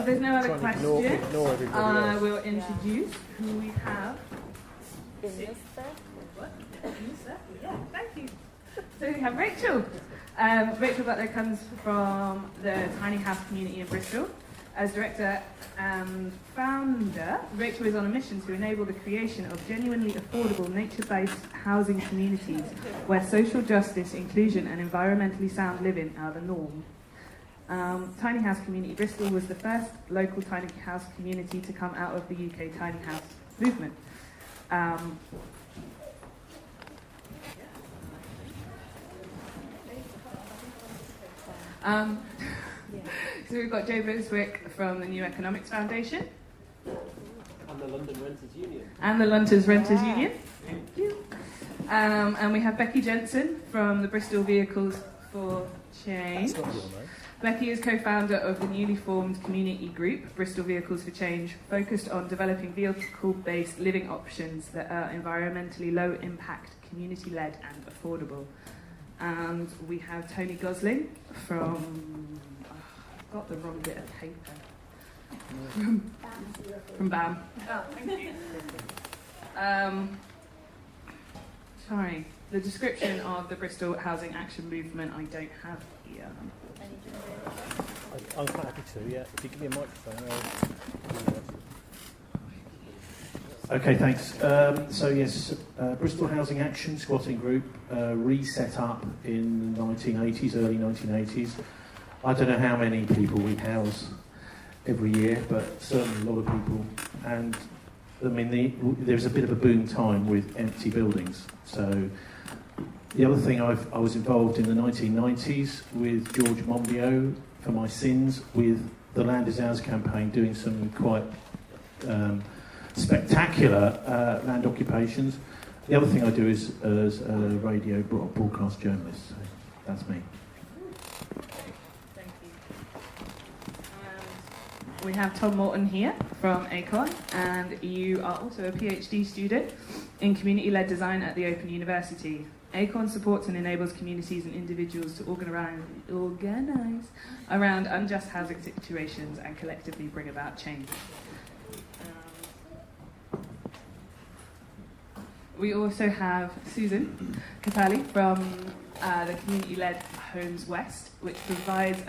there's no other question, ignore everybody I else. will introduce who we have. What? Yeah, thank you. So we have Rachel. Rachel Butler comes from the Tiny House community in Bristol. As director and founder, Rachel is on a mission to enable the creation of genuinely affordable, nature-based housing communities where social justice, inclusion and environmentally sound living are the norm. Tiny House Community Bristol was the first local tiny house community to come out of the UK tiny house movement. So we've got Joe Boswick from the New Economics Foundation. And the London Renters Union. And the London Renters Union. Thank you. And we have Becky Jensen from the Bristol Vehicles for Change. That's not your name. Becky is co-founder of the newly formed community group, Bristol Vehicles for Change, focused on developing vehicle-based living options that are environmentally low impact, community-led and affordable. And we have Tony Gosling from, I've got the wrong bit of paper, from BHAM. Oh, thank you. Sorry, the description of the Bristol Housing Action Movement I don't have here. I'm quite happy to, yeah. If you give me a microphone, Okay, thanks. So yes, Bristol Housing Action Squatting Group reset up in the 1980s, early 1980s. I don't know how many people we house every year, but certainly a lot of people. And I mean, there's a bit of a boom time with empty buildings. So the other thing, I was involved in the 1990s with George Monbiot for My Sins with the Land is Ours campaign, doing some quite spectacular land occupations. The other thing I do is as a radio broadcast journalist. So that's me. Thank you. We have Tom Morton here from ACORN, and you are also a PhD student in community-led design at the Open University. ACORN supports and enables communities and individuals to organise around unjust housing situations and collectively bring about change. We also have Susan Capali from the Community-Led Homes West, which provides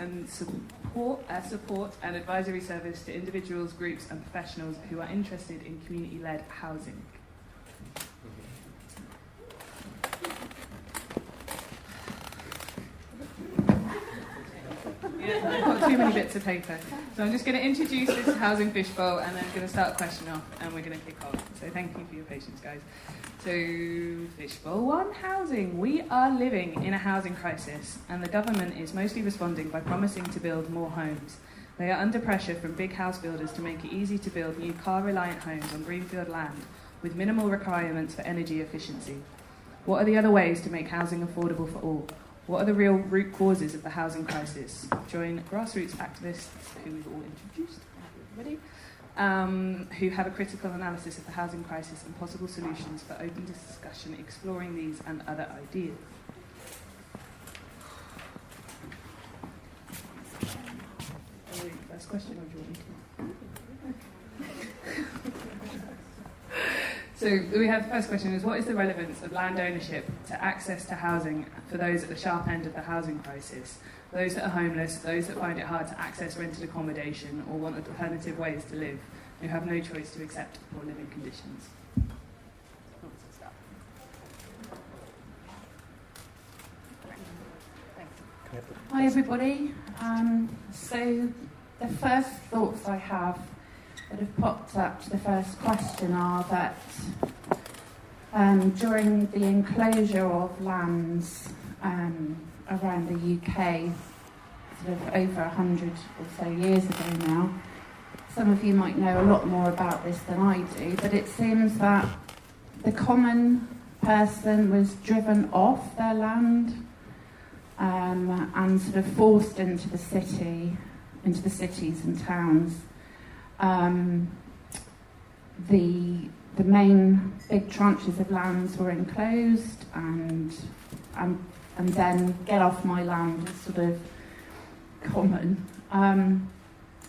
support and advisory service to individuals, groups and professionals who are interested in community-led housing. I've got too many bits of paper. So I'm just going to introduce this housing fishbowl and then I'm going to start a question off and we're going to kick off. So thank you for your patience, guys. So, Fishbowl 1, housing. We are living in a housing crisis and the government is mostly responding by promising to build more homes. They are under pressure from big house builders to make it easy to build new car-reliant homes on greenfield land with minimal requirements for energy efficiency. What are the other ways to make housing affordable for all? What are the real root causes of the housing crisis? Join grassroots activists, who we've all introduced already, who have a critical analysis of the housing crisis and possible solutions for open discussion, exploring these and other ideas. First question, or do you want me to? So we have the first question is, what is the relevance of land ownership to access to housing for those at the sharp end of the housing crisis? Those that are homeless, those that find it hard to access rented accommodation or want alternative ways to live, who have no choice to accept poor living conditions. Hi everybody. So the first thoughts I have that have popped up to the first question are that during the enclosure of lands around the UK, sort of over 100 or so years ago now, some of you might know a lot more about this than I do, but it seems that the common person was driven off their land and sort of forced into the cities and towns. The main big tranches of lands were enclosed, and then get off my land was sort of common.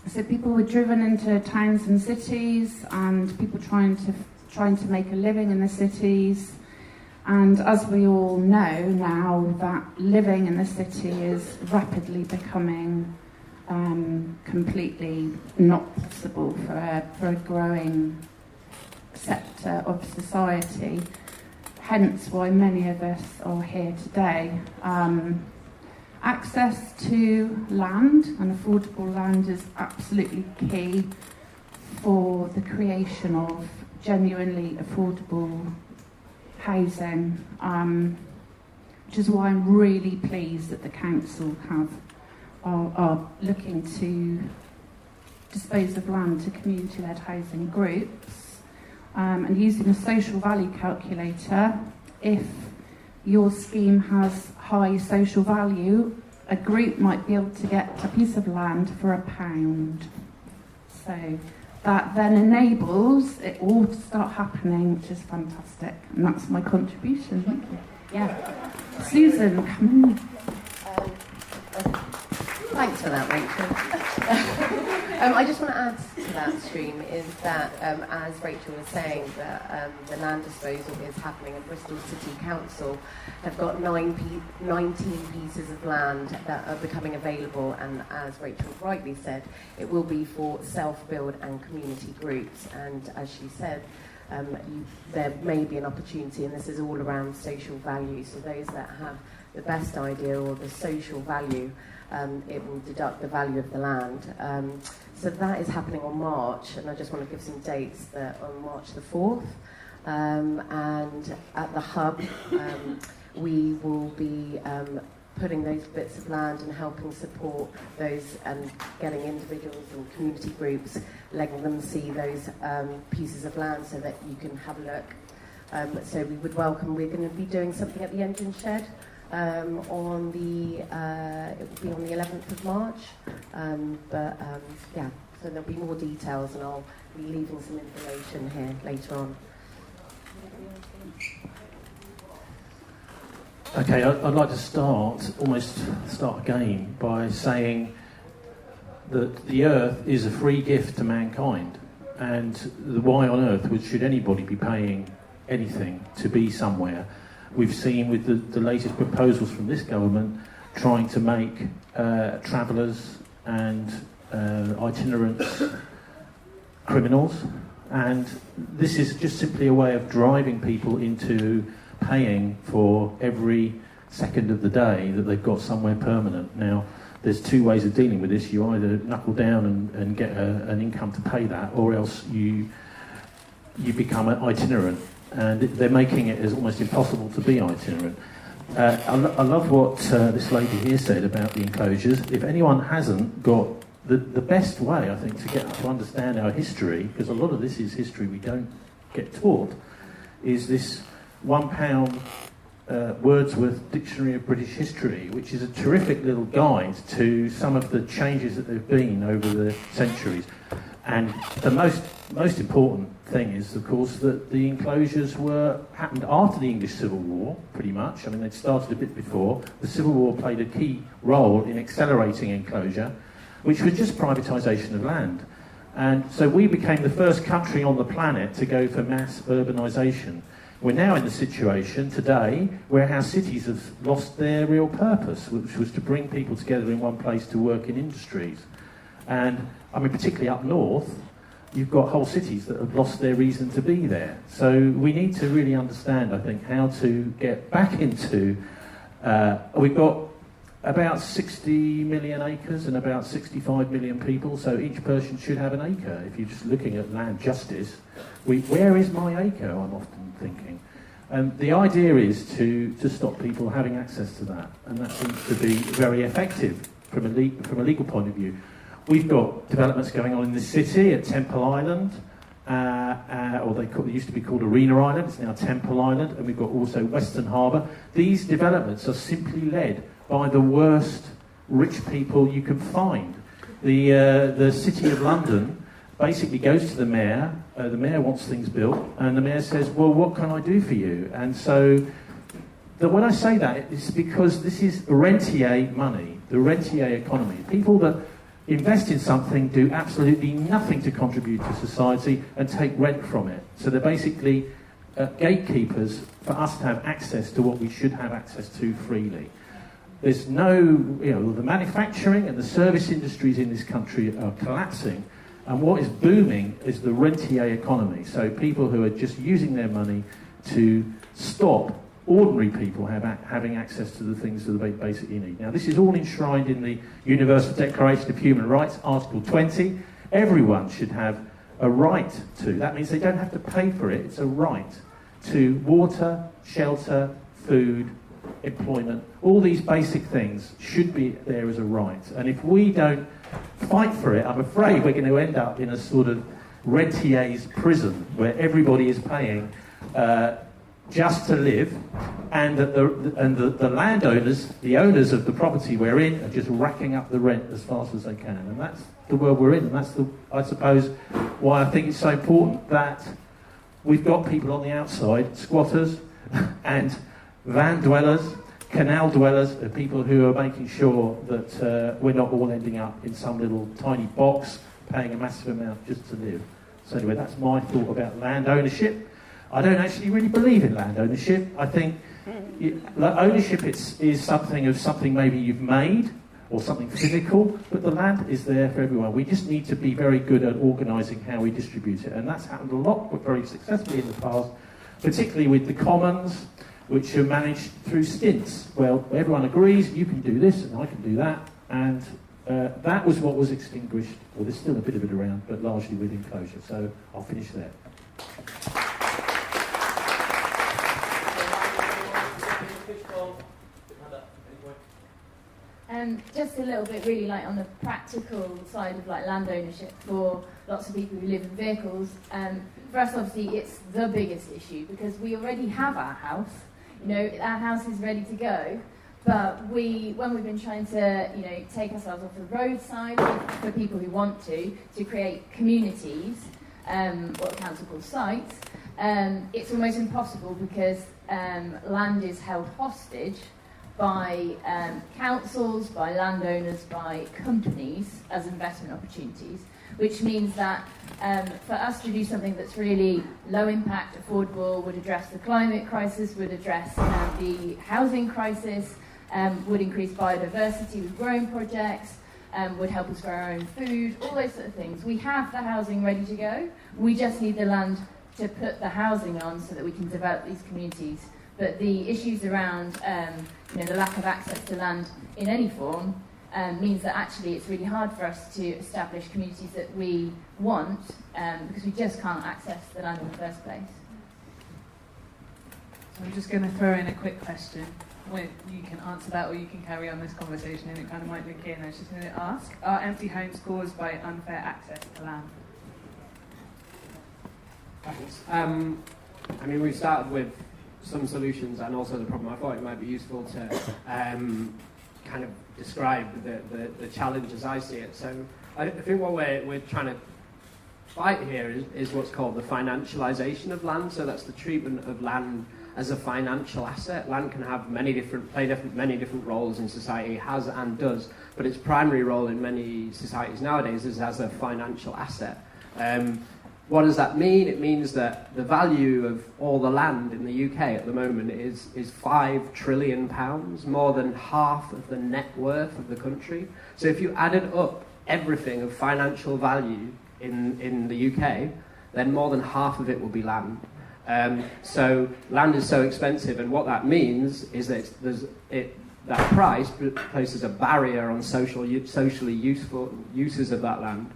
So people were driven into towns and cities, and people trying to make a living in the cities. And as we all know now, that living in the city is rapidly becoming completely not possible for a growing sector of society. Hence why many of us are here today. Access to land and affordable land is absolutely key for the creation of genuinely affordable housing, which is why I'm really pleased that the council are looking to dispose of land to community-led housing groups, and using a social value calculator. If your scheme has high social value, a group might be able to get a piece of land for £1. So that then enables it all to start happening, which is fantastic. And that's my contribution. Thank you. Yeah. Susan, come on. Thanks for that, Rachel. I just want to add to that stream is that, as Rachel was saying, that the land disposal is happening, and Bristol City Council have got 19 pieces of land that are becoming available, and as Rachel rightly said, it will be for self-build and community groups. And as she said, there may be an opportunity, and this is all around social value. So those that have the best idea or the social value, it will deduct the value of the land. So that is happening on March, and I just want to give some dates. That on March the 4th, and at the hub, we will be putting those bits of land and helping support those and getting individuals and community groups, letting them see those pieces of land so that you can have a look. So we would welcome, we're going to be doing something at the engine shed on the, it will be on the 11th of March, yeah, so there'll be more details, and I'll be leaving some information here later on. Okay, I'd like to almost start again by saying that the earth is a free gift to mankind, and why on earth should anybody be paying anything to be somewhere? We've seen with the latest proposals from this government trying to make travellers and itinerants criminals, and this is just simply a way of driving people into paying for every second of the day that they've got somewhere permanent. Now, there's two ways of dealing with this. You either knuckle down and get an income to pay that, or else you become an itinerant. And they're making it as almost impossible to be itinerant. I love what this lady here said about the enclosures. If anyone hasn't got the best way, I think, to get to understand our history, because a lot of this is history we don't get taught, is this £1 Wordsworth Dictionary of British History, which is a terrific little guide to some of the changes that there have been over the centuries. And the most important thing is, of course, that the enclosures happened after the English Civil War, pretty much. I mean, they'd started a bit before. The Civil War played a key role in accelerating enclosure, which was just privatisation of land. And so we became the first country on the planet to go for mass urbanisation. We're now in the situation today where our cities have lost their real purpose, which was to bring people together in one place to work in industries. And, I mean, particularly up north, you've got whole cities that have lost their reason to be there. So we need to really understand, I think, how to get back into... we've got about 60 million acres and about 65 million people, so each person should have an acre. If you're just looking at land justice, where is my acre, I'm often thinking. And the idea is to stop people having access to that, and that seems to be very effective from a legal point of view. We've got developments going on in the city at Temple Island, or they used to be called Arena Island, it's now Temple Island, and we've got also Western Harbour. These developments are simply led by the worst rich people you can find. The City of London basically goes to the mayor wants things built, and the mayor says, well, what can I do for you? And so when I say that, it's because this is rentier money, the rentier economy. People that invest in something, do absolutely nothing to contribute to society, and take rent from it. So they're basically gatekeepers for us to have access to what we should have access to freely. There's no, the manufacturing and the service industries in this country are collapsing, and what is booming is the rentier economy. So people who are just using their money to stop ordinary people having access to the things that they basically need. Now, this is all enshrined in the Universal Declaration of Human Rights, Article 20. Everyone should have a right to. That means they don't have to pay for it. It's a right to water, shelter, food, employment. All these basic things should be there as a right. And if we don't fight for it, I'm afraid we're going to end up in a sort of rentier's prison where everybody is paying just to live, and the landowners, the owners of the property we're in, are just racking up the rent as fast as they can. And that's the world we're in, and that's, I suppose, why I think it's so important that we've got people on the outside, squatters and van dwellers, canal dwellers, people who are making sure that we're not all ending up in some little tiny box paying a massive amount just to live. So anyway, that's my thought about land ownership. I don't actually really believe in land ownership. I think ownership is something maybe you've made or something physical, but the land is there for everyone. We just need to be very good at organising how we distribute it, and that's happened a lot, but very successfully in the past, particularly with the commons, which are managed through stints. Well, everyone agrees, you can do this and I can do that, and that was what was extinguished. Well, there's still a bit of it around, but largely with enclosure, so I'll finish there. Just a little bit really like on the practical side of like land ownership for lots of people who live in vehicles. For us obviously it's the biggest issue because we already have our house, our house is ready to go, but when we've been trying to take ourselves off the roadside for people who want to create communities, what the council calls sites, it's almost impossible because land is held hostage by councils, by landowners, by companies as investment opportunities, which means that for us to do something that's really low impact, affordable, would address the climate crisis, would address the housing crisis, would increase biodiversity with growing projects, would help us grow our own food, all those sort of things. We have the housing ready to go. We just need the land to put the housing on so that we can develop these communities. But the issues around the lack of access to land in any form means that actually it's really hard for us to establish communities that we want because we just can't access the land in the first place. So I'm just going to throw in a quick question. You can answer that or you can carry on this conversation and it kind of might link in. I was just going to ask, are empty homes caused by unfair access to land? Thanks. We started with some solutions and also the problem. I thought it might be useful to kind of describe the challenge as I see it. So I think what we're trying to fight here is what's called the financialisation of land. So that's the treatment of land as a financial asset. Land can have many different roles in society, has and does, but its primary role in many societies nowadays is as a financial asset. What does that mean? It means that the value of all the land in the UK at the moment is £5 trillion, more than half of the net worth of the country. So if you added up everything of financial value in the UK, then more than half of it will be land. So land is so expensive, and what that means is that that price places a barrier on socially useful uses of that land.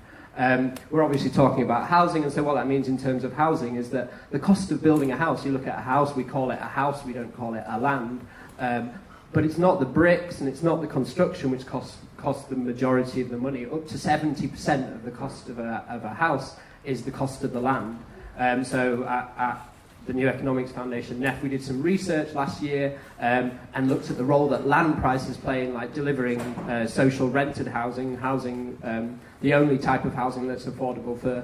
We're obviously talking about housing, and so what that means in terms of housing is that the cost of building a house, you look at a house, we call it a house, we don't call it a land, but it's not the bricks and it's not the construction which costs the majority of the money. Up to 70% of the cost of a house is the cost of the land. So at the New Economics Foundation, NEF, we did some research last year and looked at the role that land prices play in like delivering social rented housing, the only type of housing that's affordable for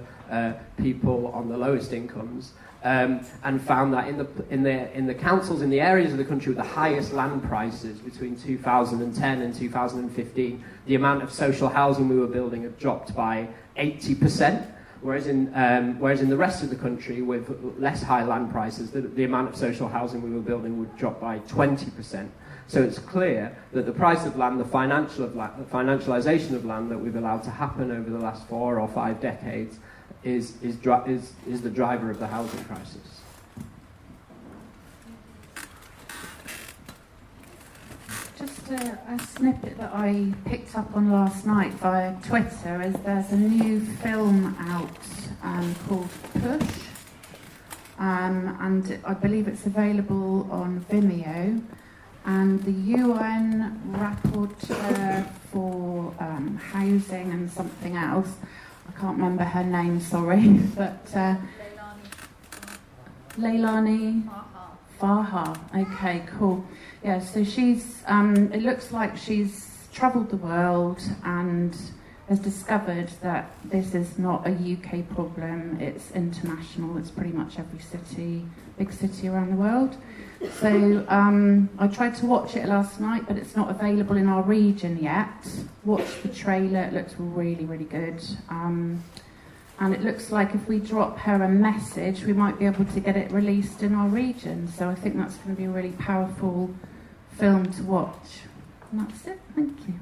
people on the lowest incomes, and found that in the councils in the areas of the country with the highest land prices between 2010 and 2015, the amount of social housing we were building had dropped by 80%. Whereas in the rest of the country, with less high land prices, the amount of social housing we were building would drop by 20%. So it's clear that the price of land, the financialisation of land that we've allowed to happen over the last 4 or 5 decades is the driver of the housing crisis. Just a snippet that I picked up on last night via Twitter is there's a new film out called Push, and I believe it's available on Vimeo, and the UN rapporteur for housing and something else, I can't remember her name, sorry, but Leilani Farha. Okay, cool. Yeah, so she's, it looks like she's travelled the world and has discovered that this is not a UK problem, it's international, it's pretty much every city, big city around the world. So I tried to watch it last night, but it's not available in our region yet. Watch the trailer, it looks really, really good. And it looks like if we drop her a message, we might be able to get it released in our region. So I think that's going to be a really powerful film to watch. And that's it. Thank you.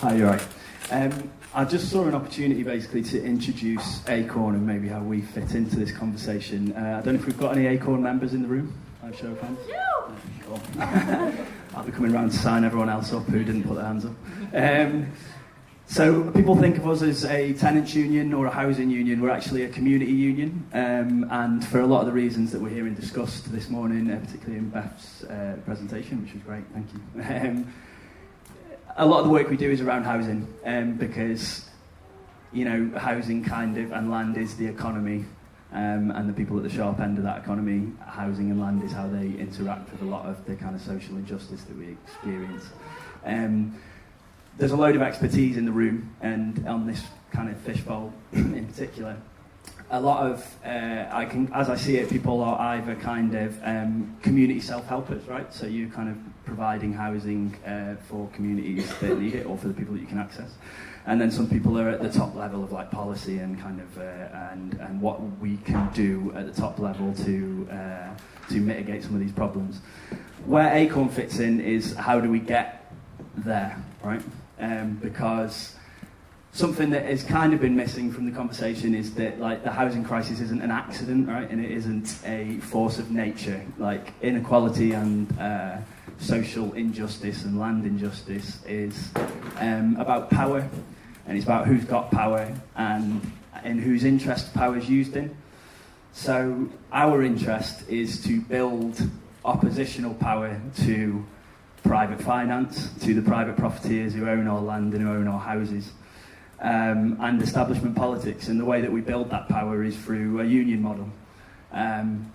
Hi, you're right. I just saw an opportunity basically to introduce ACORN and maybe how we fit into this conversation. I don't know if we've got any ACORN members in the room. I'll show of hands. Cool. I'll be coming around to sign everyone else up who didn't put their hands up. So people think of us as a tenants union or a housing union. We're actually a community union, and for a lot of the reasons that we're hearing discussed this morning, particularly in Beth's presentation, which was great, thank you. A lot of the work we do is around housing, because, you know, housing kind of and land is the economy, and the people at the sharp end of that economy, housing and land is how they interact with a lot of the kind of social injustice that we experience. There's a load of expertise in the room, and on this kind of fishbowl in particular. A lot of, as I see it, people are either kind of community self-helpers, right? So you're kind of providing housing for communities that need it, or for the people that you can access. And then some people are at the top level of like policy and kind of and what we can do at the top level to mitigate some of these problems. Where ACORN fits in is how do we get there, right? Because something that has kind of been missing from the conversation is that like the housing crisis isn't an accident, right? And it isn't a force of nature. Like inequality and social injustice and land injustice is about power, and it's about who's got power and in whose interest power is used in. So our interest is to build oppositional power to private finance, to the private profiteers who own our land and who own our houses, and establishment politics. And the way that we build that power is through a union model.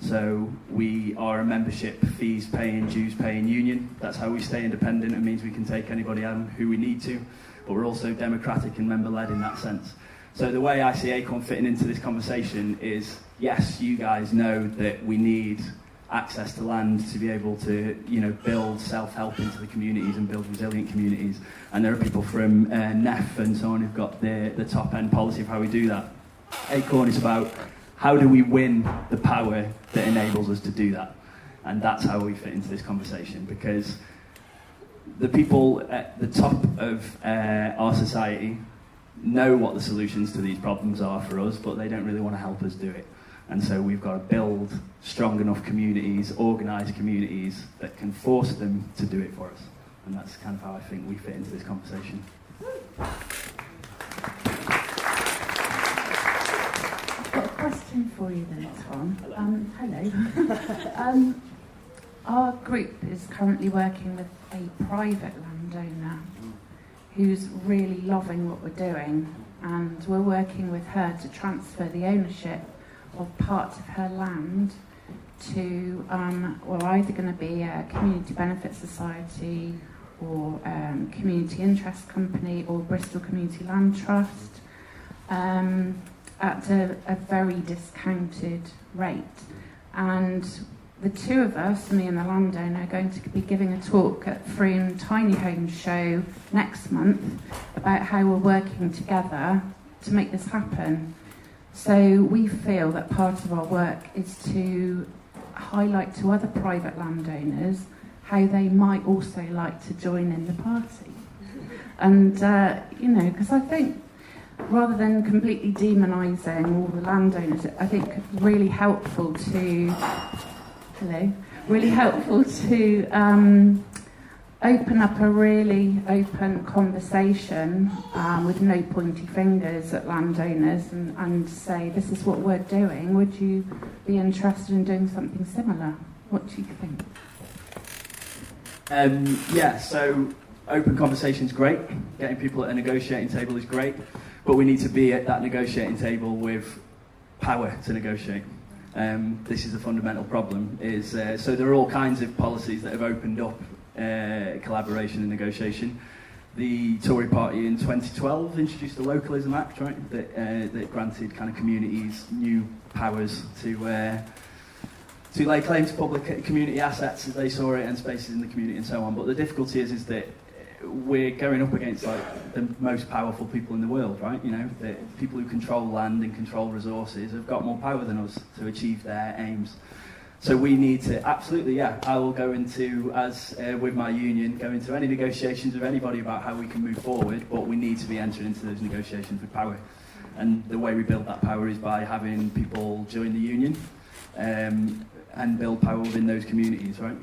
So we are a membership, fees paying, dues paying union. That's how we stay independent. It means we can take anybody on who we need to, but we're also democratic and member-led in that sense. So the way I see ACORN fitting into this conversation is, yes, you guys know that we need access to land to be able to, you know, build self-help into the communities and build resilient communities. And there are people from NEF and so on who've got the top-end policy of how we do that. ACORN is about how do we win the power that enables us to do that. And that's how we fit into this conversation, because the people at the top of our society know what the solutions to these problems are for us, but they don't really want to help us do it. And so we've got to build strong enough communities, organised communities that can force them to do it for us. And that's kind of how I think we fit into this conversation. I've got a question for you then, Tom. Hello. Our group is currently working with a private landowner who's really loving what we're doing, and we're working with her to transfer the ownership of parts of her land to, well, either going to be a community benefit society or community interest company or Bristol Community Land Trust at a very discounted rate. And the two of us, me and the landowner, are going to be giving a talk at Frome Tiny Homes Show next month about how we're working together to make this happen. So we feel that part of our work is to highlight to other private landowners how they might also like to join in the party. And, you know, because I think rather than completely demonising all the landowners, I think really helpful to, open up a really open conversation with no pointy fingers at landowners and say, this is what we're doing, would you be interested in doing something similar? What do you think? Yeah, so open conversation is great. Getting people at a negotiating table is great, but we need to be at that negotiating table with power to negotiate. This is a fundamental problem. So there are all kinds of policies that have opened up collaboration and negotiation. The Tory party in 2012 introduced the Localism Act, right? That granted kind of communities new powers to lay claim to public community assets as they saw it and spaces in the community and so on. But the difficulty is that we're going up against like the most powerful people in the world, right? You know, the people who control land and control resources have got more power than us to achieve their aims. So we need to, absolutely, yeah, I will go into, as with my union, go into any negotiations with anybody about how we can move forward, but we need to be entering into those negotiations with power. And the way we build that power is by having people join the union and build power within those communities, right?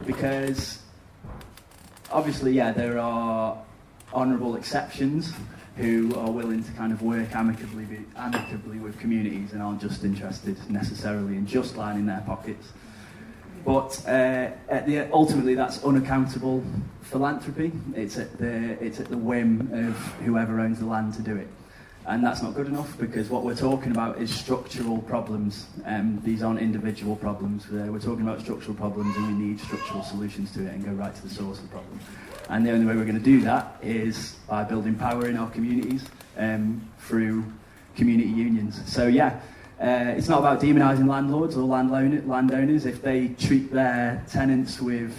Because obviously, yeah, there are honourable exceptions who are willing to kind of work amicably with communities and aren't just interested necessarily in just lining their pockets. But ultimately, that's unaccountable philanthropy. It's at the whim of whoever owns the land to do it. And that's not good enough, because what we're talking about is structural problems. These aren't individual problems. We're talking about structural problems, and we need structural solutions to it and go right to the source of the problem. And the only way we're going to do that is by building power in our communities through community unions. So yeah, it's not about demonising landlords or landowners. If they treat their tenants with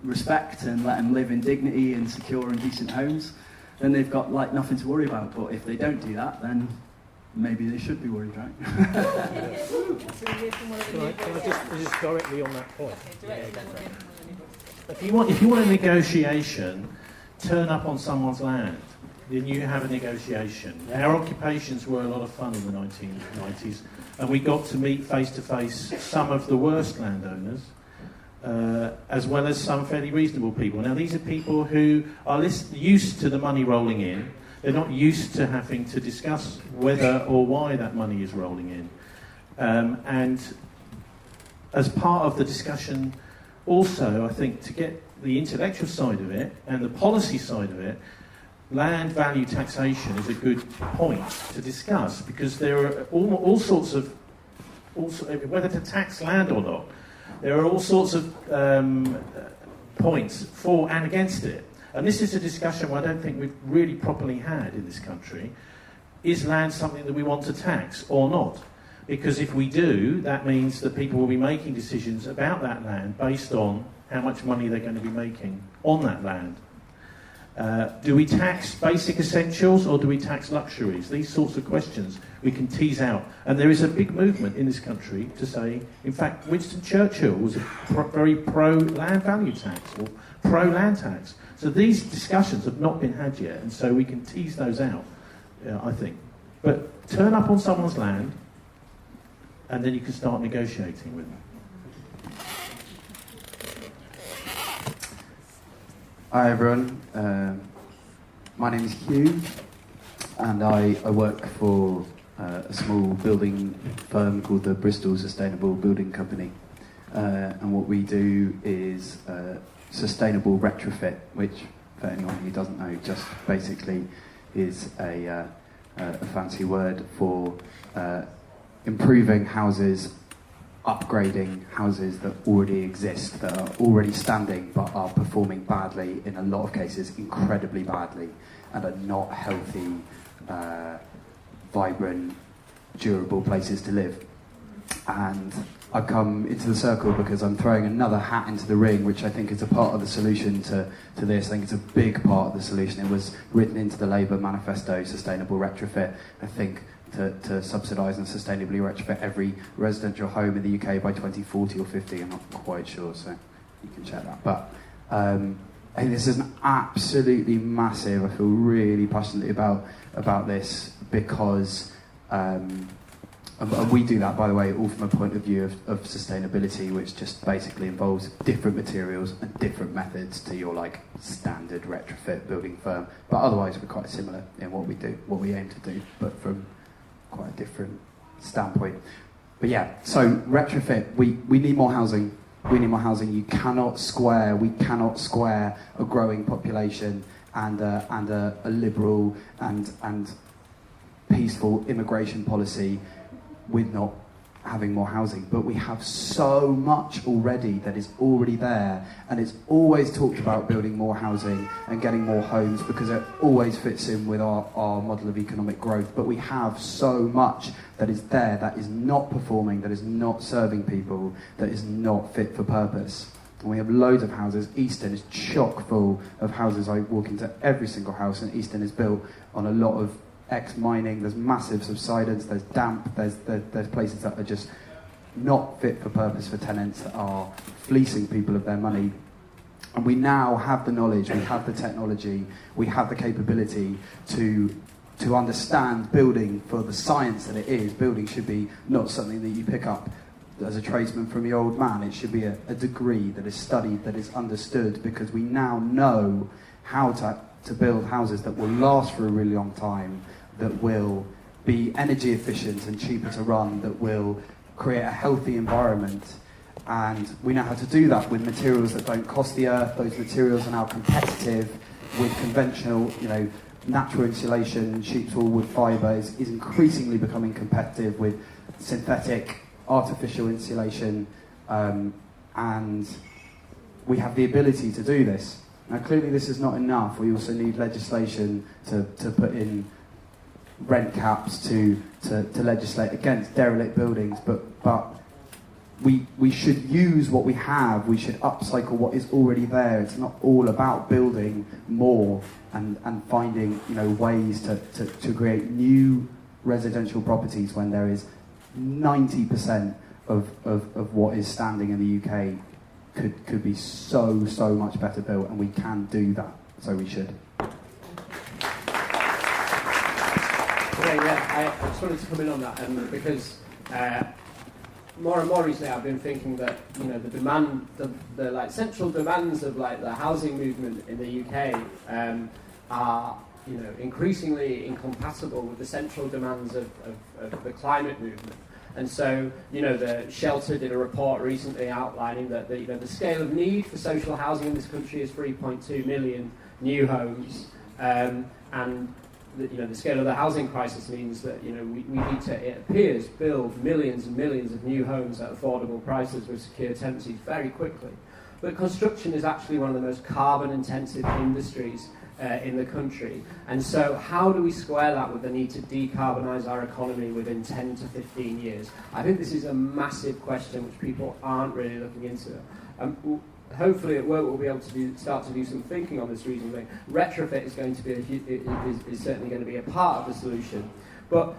respect and let them live in dignity and secure and decent homes, then they've got like nothing to worry about. But if they don't do that, then maybe they should be worried, right? Can I just directly on that point? If you want a negotiation, turn up on someone's land. Then you have a negotiation. Our occupations were a lot of fun in the 1990s, and we got to meet face to face some of the worst landowners, as well as some fairly reasonable people. Now, these are people who are used to the money rolling in. They're not used to having to discuss whether or why that money is rolling in. And as part of the discussion, also, I think, to get the intellectual side of it and the policy side of it, land value taxation is a good point to discuss, because there are all sorts of, whether to tax land or not, there are all sorts of points for and against it. And this is a discussion I don't think we've really properly had in this country. Is land something that we want to tax or not? Because if we do, that means that people will be making decisions about that land based on how much money they're going to be making on that land. Do we tax basic essentials or do we tax luxuries? These sorts of questions we can tease out. And there is a big movement in this country to say, in fact, Winston Churchill was very pro-land value tax or pro-land tax. So these discussions have not been had yet, and so we can tease those out, I think. But turn up on someone's land, and then you can start negotiating with them. Hi everyone, my name is Hugh, and I work for a small building firm called the Bristol Sustainable Building Company, and what we do is sustainable retrofit, which for anyone who doesn't know, just basically is a fancy word for improving houses, upgrading houses that already exist, that are already standing but are performing badly, in a lot of cases incredibly badly, and are not healthy, vibrant, durable places to live. And I've come into the circle because I'm throwing another hat into the ring, which I think is a part of the solution to this. I think it's a big part of the solution. It was written into the Labour manifesto, sustainable retrofit, I think, to subsidise and sustainably retrofit every residential home in the UK by 2040 or 50. I'm not quite sure, so you can check that. But I think this is an absolutely massive. I feel really passionately about this because. And we do that, by the way, all from a point of view of sustainability, which just basically involves different materials and different methods to your standard retrofit building firm. But otherwise, we're quite similar in what we do, what we aim to do, but from quite a different standpoint. But yeah, so retrofit, we need more housing. We need more housing. We cannot square a growing population and a liberal and peaceful immigration policy with not having more housing. But we have so much already that is already there, and it's always talked about building more housing and getting more homes because it always fits in with our model of economic growth. But we have so much that is there that is not performing, that is not serving people, that is not fit for purpose. And we have loads of houses. Easton is chock full of houses. I walk into every single house, and Easton is built on a lot of ex-mining. There's massive subsidence, there's damp, there's places that are just not fit for purpose for tenants, that are fleecing people of their money. And we now have the knowledge, we have the technology, we have the capability to understand building for the science that it is. Building should be not something that you pick up as a tradesman from your old man. It should be a degree that is studied, that is understood, because we now know how to build houses that will last for a really long time, that will be energy efficient and cheaper to run, that will create a healthy environment. And we know how to do that with materials that don't cost the earth. Those materials are now competitive with conventional, natural insulation. Sheep's wool with fibre is increasingly becoming competitive with synthetic, artificial insulation. And we have the ability to do this. Now, clearly this is not enough. We also need legislation to put in rent caps to legislate against derelict buildings, but we should use what we have. We should upcycle what is already there. It's not all about building more and finding ways to create new residential properties when there is 90% of what is standing in the UK could be so much better built, and we can do that, so we should. I just wanted to come in on that, because more and more recently I've been thinking that the demand, the central demands of the housing movement in the UK are increasingly incompatible with the central demands of the climate movement. And so, the Shelter did a report recently outlining that the scale of need for social housing in this country is 3.2 million new homes, and the scale of the housing crisis means that we need to, it appears, build millions and millions of new homes at affordable prices with secure tenancies very quickly. But construction is actually one of the most carbon-intensive industries in the country. And so how do we square that with the need to decarbonise our economy within 10 to 15 years? I think this is a massive question which people aren't really looking into. Hopefully at work we'll be able to start to do some thinking on this reasonably. Retrofit is going to be is certainly going to be a part of the solution. But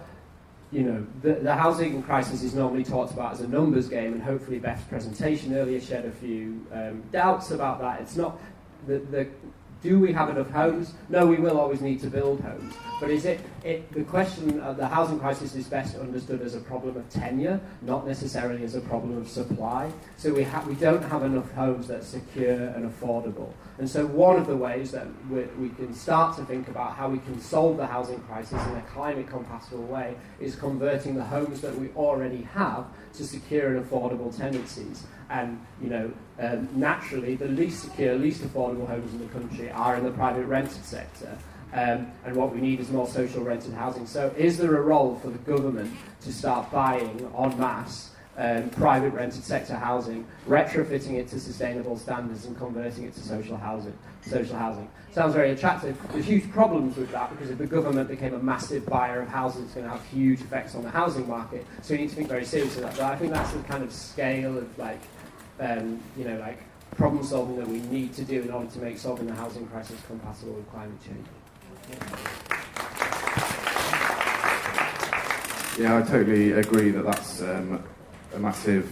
the housing crisis is normally talked about as a numbers game, and hopefully Beth's presentation earlier shed a few doubts about that. It's not do we have enough homes? No, we will always need to build homes. But is the question of the housing crisis is best understood as a problem of tenure, not necessarily as a problem of supply. So we don't have enough homes that are secure and affordable. And so one of the ways that we can start to think about how we can solve the housing crisis in a climate compatible way is converting the homes that we already have to secure and affordable tenancies. And naturally, the least secure, least affordable homes in the country are in the private rented sector. and what we need is more social rented housing. So is there a role for the government to start buying en masse private rented sector housing, retrofitting it to sustainable standards and converting it to social housing? Sounds very attractive. There's huge problems with that, because if the government became a massive buyer of houses, it's going to have huge effects on the housing market. So we need to think very seriously about that. But I think that's the kind of scale of problem solving that we need to do in order to make solving the housing crisis compatible with climate change. Yeah, I totally agree that that's a massive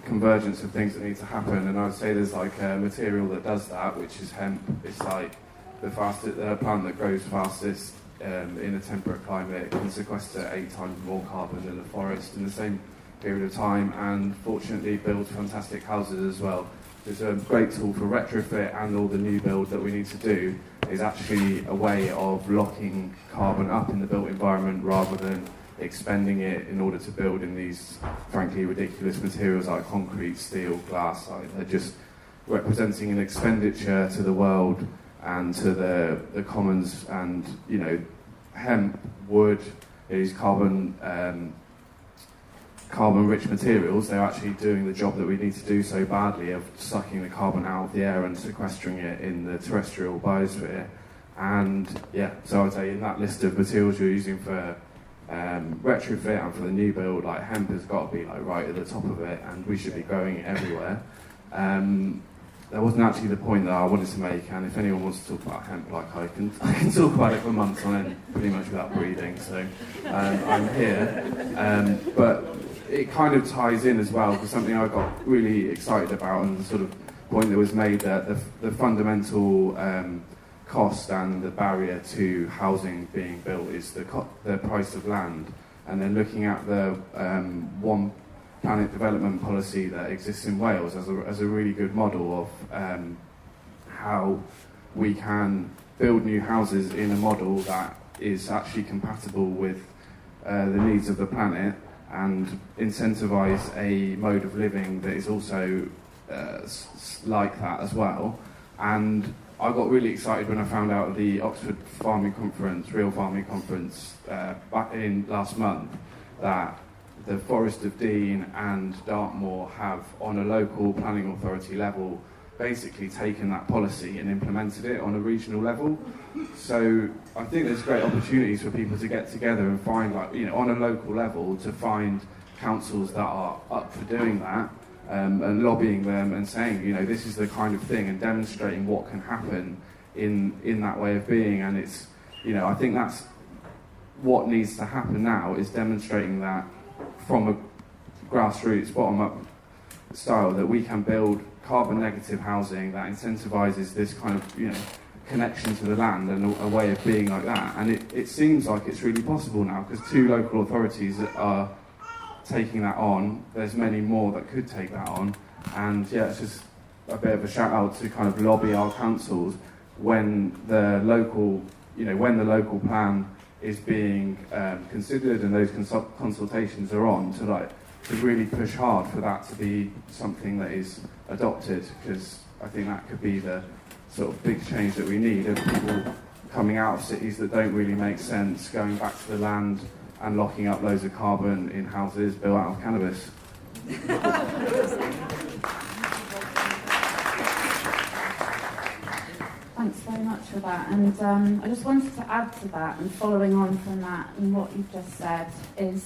convergence of things that need to happen, and I would say there's like a material that does that, which is hemp. It's like the plant that grows fastest in a temperate climate. It can sequester 8 times more carbon than a forest in the same period of time, and fortunately builds fantastic houses as well. It's a great tool for retrofit, and all the new build that we need to do is actually a way of locking carbon up in the built environment rather than expending it in order to build in these frankly ridiculous materials like concrete, steel, glass. They're just representing an expenditure to the world and to the commons. And hemp, wood, these carbon rich materials, they're actually doing the job that we need to do so badly of sucking the carbon out of the air and sequestering it in the terrestrial biosphere. And yeah, so I would say in that list of materials you're using for retrofit and for the new build, like hemp has got to be like right at the top of it, and we should be growing it everywhere. That wasn't actually the point that I wanted to make, and if anyone wants to talk about hemp, like I can talk about it for months on end, pretty much without breathing. So I'm here, but it kind of ties in as well for something I got really excited about, and the sort of point that was made that the fundamental cost and the barrier to housing being built is the price of land, and then looking at the one planet development policy that exists in Wales as a really good model of how we can build new houses in a model that is actually compatible with the needs of the planet, and incentivise a mode of living that is also like that as well. And I got really excited when I found out at the Oxford Farming Conference, Real Farming Conference, back in last month, that the Forest of Dean and Dartmoor have, on a local planning authority level, basically taken that policy and implemented it on a regional level. So I think there's great opportunities for people to get together and find, on a local level, to find councils that are up for doing that. And lobbying them and saying, this is the kind of thing, and demonstrating what can happen in that way of being. And it's, I think that's what needs to happen now, is demonstrating that from a grassroots, bottom-up style, that we can build carbon negative housing that incentivises this kind of, connection to the land and a way of being like that. And it seems like it's really possible now, because 2 local authorities are taking that on. There's many more that could take that on, and yeah, it's just a bit of a shout out to kind of lobby our councils when the local plan is being considered and those consultations are on, to really push hard for that to be something that is adopted, because I think that could be the sort of big change that we need, of people coming out of cities that don't really make sense, going back to the land and locking up loads of carbon in houses built out of cannabis. Thanks very much for that. And I just wanted to add to that, and following on from that, and what you've just said is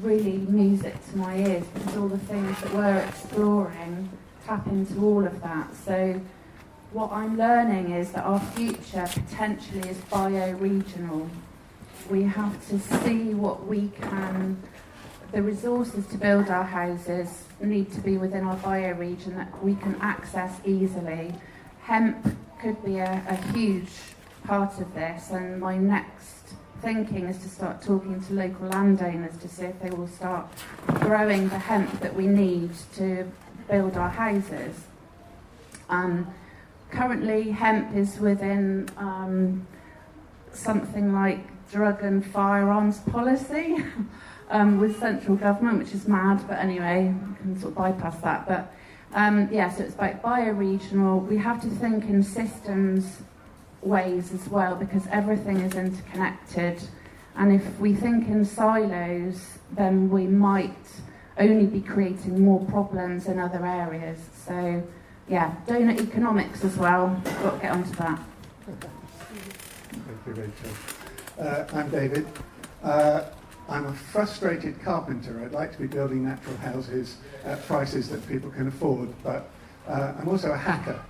really music to my ears, because all the things that we're exploring tap into all of that. So what I'm learning is that our future potentially is bioregional. We have to see what we can, the resources to build our houses need to be within our bioregion that we can access easily. Hemp could be a huge part of this, and my next thinking is to start talking to local landowners to see if they will start growing the hemp that we need to build our houses. Currently, hemp is within something like drug and firearms policy with central government, which is mad, but anyway, we can sort of bypass that. But so it's about bioregional. We have to think in systems ways as well, because everything is interconnected. And if we think in silos, then we might only be creating more problems in other areas. So, yeah, donut economics as well. Got to get onto that. Thank you, Rachel. I'm David. I'm a frustrated carpenter. I'd like to be building natural houses at prices that people can afford, but I'm also a hacker.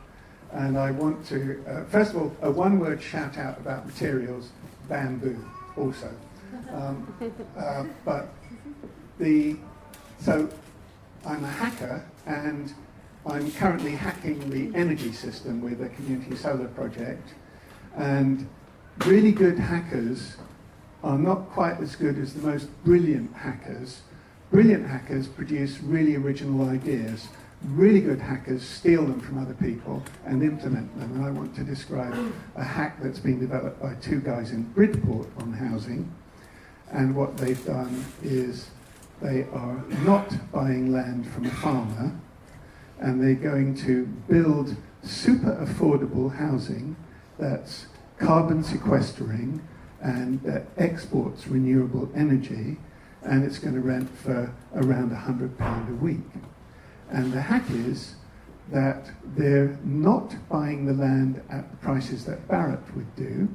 And I want to, first of all, a one-word shout out about materials, bamboo, also. So I'm a hacker, and I'm currently hacking the energy system with a community solar project. And really good hackers are not quite as good as the most brilliant hackers. Brilliant hackers produce really original ideas. Really good hackers steal them from other people and implement them. And I want to describe a hack that's been developed by two guys in Bridport on housing. And what they've done is they are not buying land from a farmer, and they're going to build super affordable housing that's carbon sequestering and that exports renewable energy, and it's going to rent for around £100 a week. And the hack is that they're not buying the land at the prices that Barrett would do,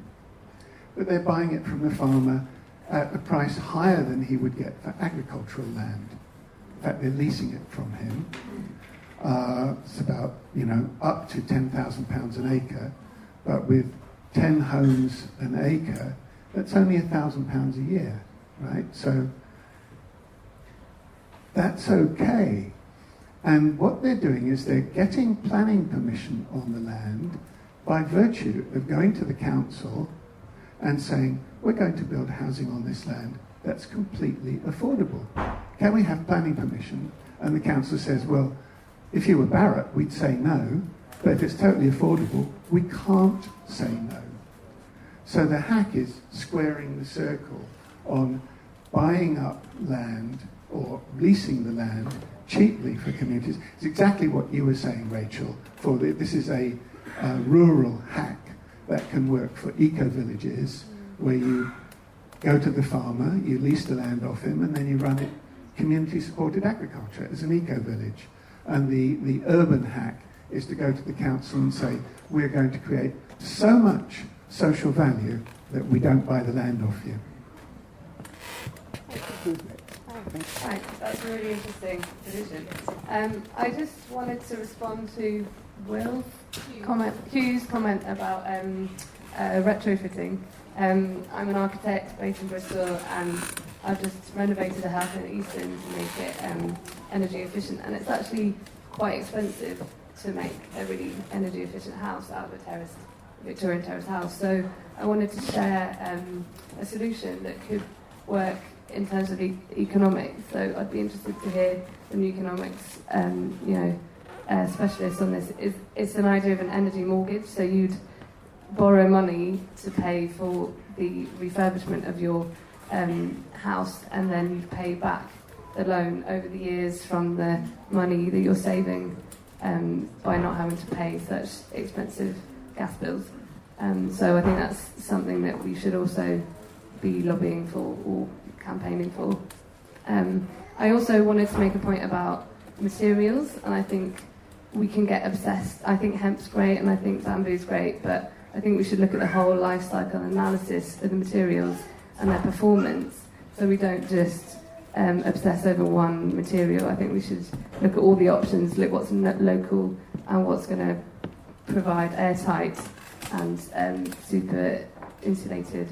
but they're buying it from the farmer at a price higher than he would get for agricultural land. In fact, they're leasing it from him. It's about, up to £10,000 an acre, but with 10 homes an acre, that's only £1,000 a year, right? So that's okay. And what they're doing is they're getting planning permission on the land by virtue of going to the council and saying, we're going to build housing on this land that's completely affordable. Can we have planning permission? And the council says, well, if you were Barrett, we'd say no, but if it's totally affordable, we can't say no. So the hack is squaring the circle on buying up land or leasing the land cheaply for communities. It's exactly what you were saying, Rachel. This is a rural hack that can work for eco-villages, where you go to the farmer, you lease the land off him, and then you run it community-supported agriculture as an eco-village. And the urban hack is to go to the council and say, we're going to create so much social value that we don't buy the land off you. Thanks, that's a really interesting division. I just wanted to respond to Hugh's comment about retrofitting. I'm an architect based in Bristol, and I've just renovated a house in Easton to make it energy efficient, and it's actually quite expensive to make a really energy efficient house out of a Victorian terrace house. So I wanted to share a solution that could work in terms of economics. So I'd be interested to hear from economics, specialists on this. It's an idea of an energy mortgage. So you'd borrow money to pay for the refurbishment of your house, and then you'd pay back the loan over the years from the money that you're saving by not having to pay such expensive gas bills. So I think that's something that we should also be lobbying for or campaigning for. I also wanted to make a point about materials, and I think we can get obsessed. I think hemp's great and I think bamboo's great, but I think we should look at the whole life cycle analysis of the materials and their performance, so we don't just obsess over one material. I think we should look at all the options, look what's local and what's going to provide airtight and super insulated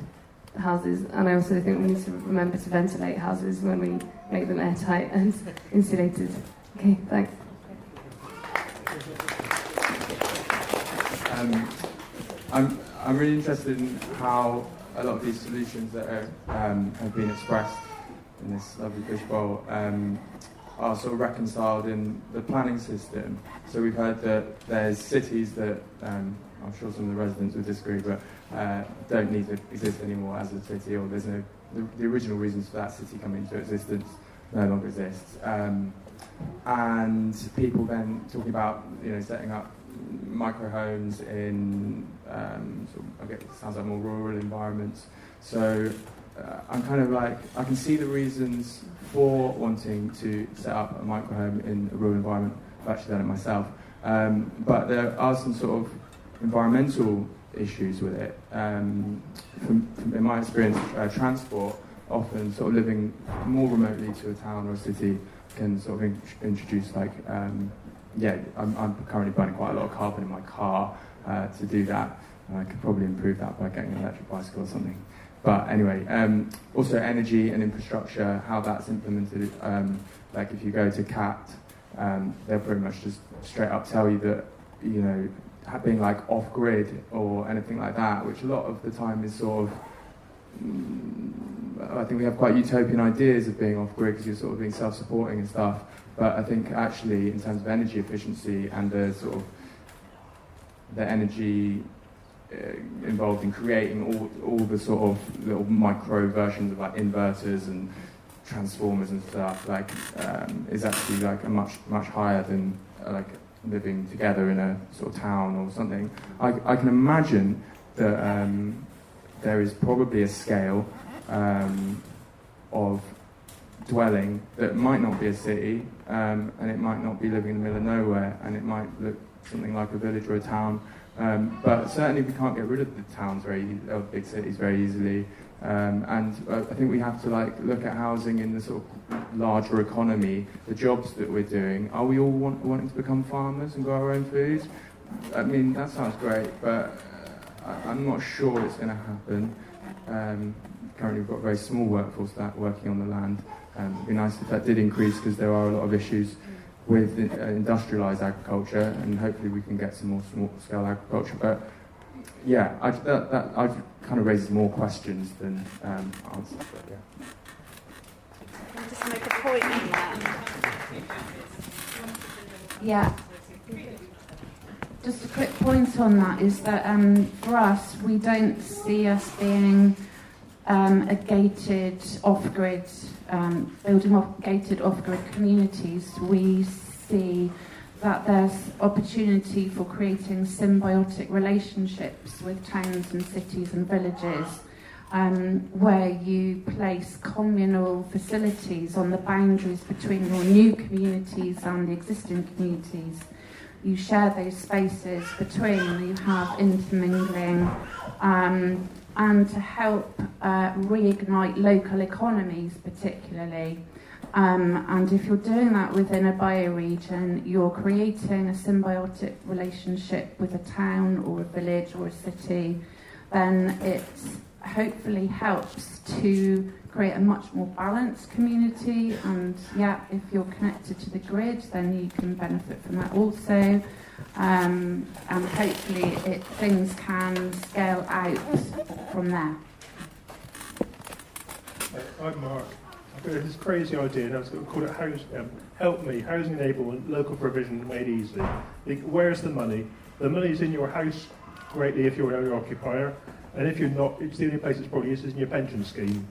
houses. And I also think we need to remember to ventilate houses when we make them airtight and insulated. Okay, thanks. I'm really interested in how a lot of these solutions that are, have been expressed in this lovely fishbowl are sort of reconciled in the planning system. So we've heard that there's cities that, I'm sure some of the residents would disagree, but don't need to exist anymore as a city, or there's no, the original reasons for that city coming into existence no longer exists. And people then talking about setting up micro homes in, I guess it sounds like more rural environments. So I'm kind of like, I can see the reasons for wanting to set up a micro home in a rural environment. I've actually done it myself. But there are some sort of environmental issues with it. In my experience, transport, often sort of living more remotely to a town or a city, can sort of introduce like, I'm currently burning quite a lot of carbon in my car to do that. I could probably improve that by getting an electric bicycle or something. But anyway, also energy and infrastructure, how that's implemented. Like if you go to CAT, they'll pretty much just straight up tell you that, you know, being like off-grid or anything like that, which a lot of the time is sort of, I think we have quite utopian ideas of being off-grid because you're sort of being self-supporting and stuff. But I think actually in terms of energy efficiency and the sort of the energy involved in creating all the sort of little micro versions of like inverters and transformers and stuff, like is actually like a much higher than like living together in a sort of town or something. I can imagine that there is probably a scale of dwelling that might not be a city, and it might not be living in the middle of nowhere, and it might look something like a village or a town. But certainly we can't get rid of the towns or big cities very easily. And I think we have to like look at housing in the sort of larger economy, the jobs that we're doing. Are we all wanting to become farmers and grow our own food? I mean, that sounds great, but I'm not sure it's going to happen. Currently we've got a very small workforce that working on the land. It'd be nice if that did increase, because there are a lot of issues with industrialised agriculture, and hopefully we can get some more small-scale agriculture. But yeah, that kind of raises more questions than answers. But yeah. Can I just make a point on that? Yeah. Just a quick point on that is that for us, we don't see us being a gated off-grid, building gated off-grid communities. We see that there's opportunity for creating symbiotic relationships with towns and cities and villages, where you place communal facilities on the boundaries between your new communities and the existing communities. You share those spaces between, you have intermingling, and to help reignite local economies particularly. And if you're doing that within a bioregion, you're creating a symbiotic relationship with a town or a village or a city, then it hopefully helps to create a much more balanced community. And yeah, if you're connected to the grid, then you can benefit from that also. And hopefully things can scale out from there. I'm Mark. I've got this crazy idea, and I was going to call it Help Me, Housing Enablement, Local Provision Made Easily. Where's the money? The money's in your house greatly if you're an owner-occupier, and if you're not, it's the only place it probably is in your pension scheme.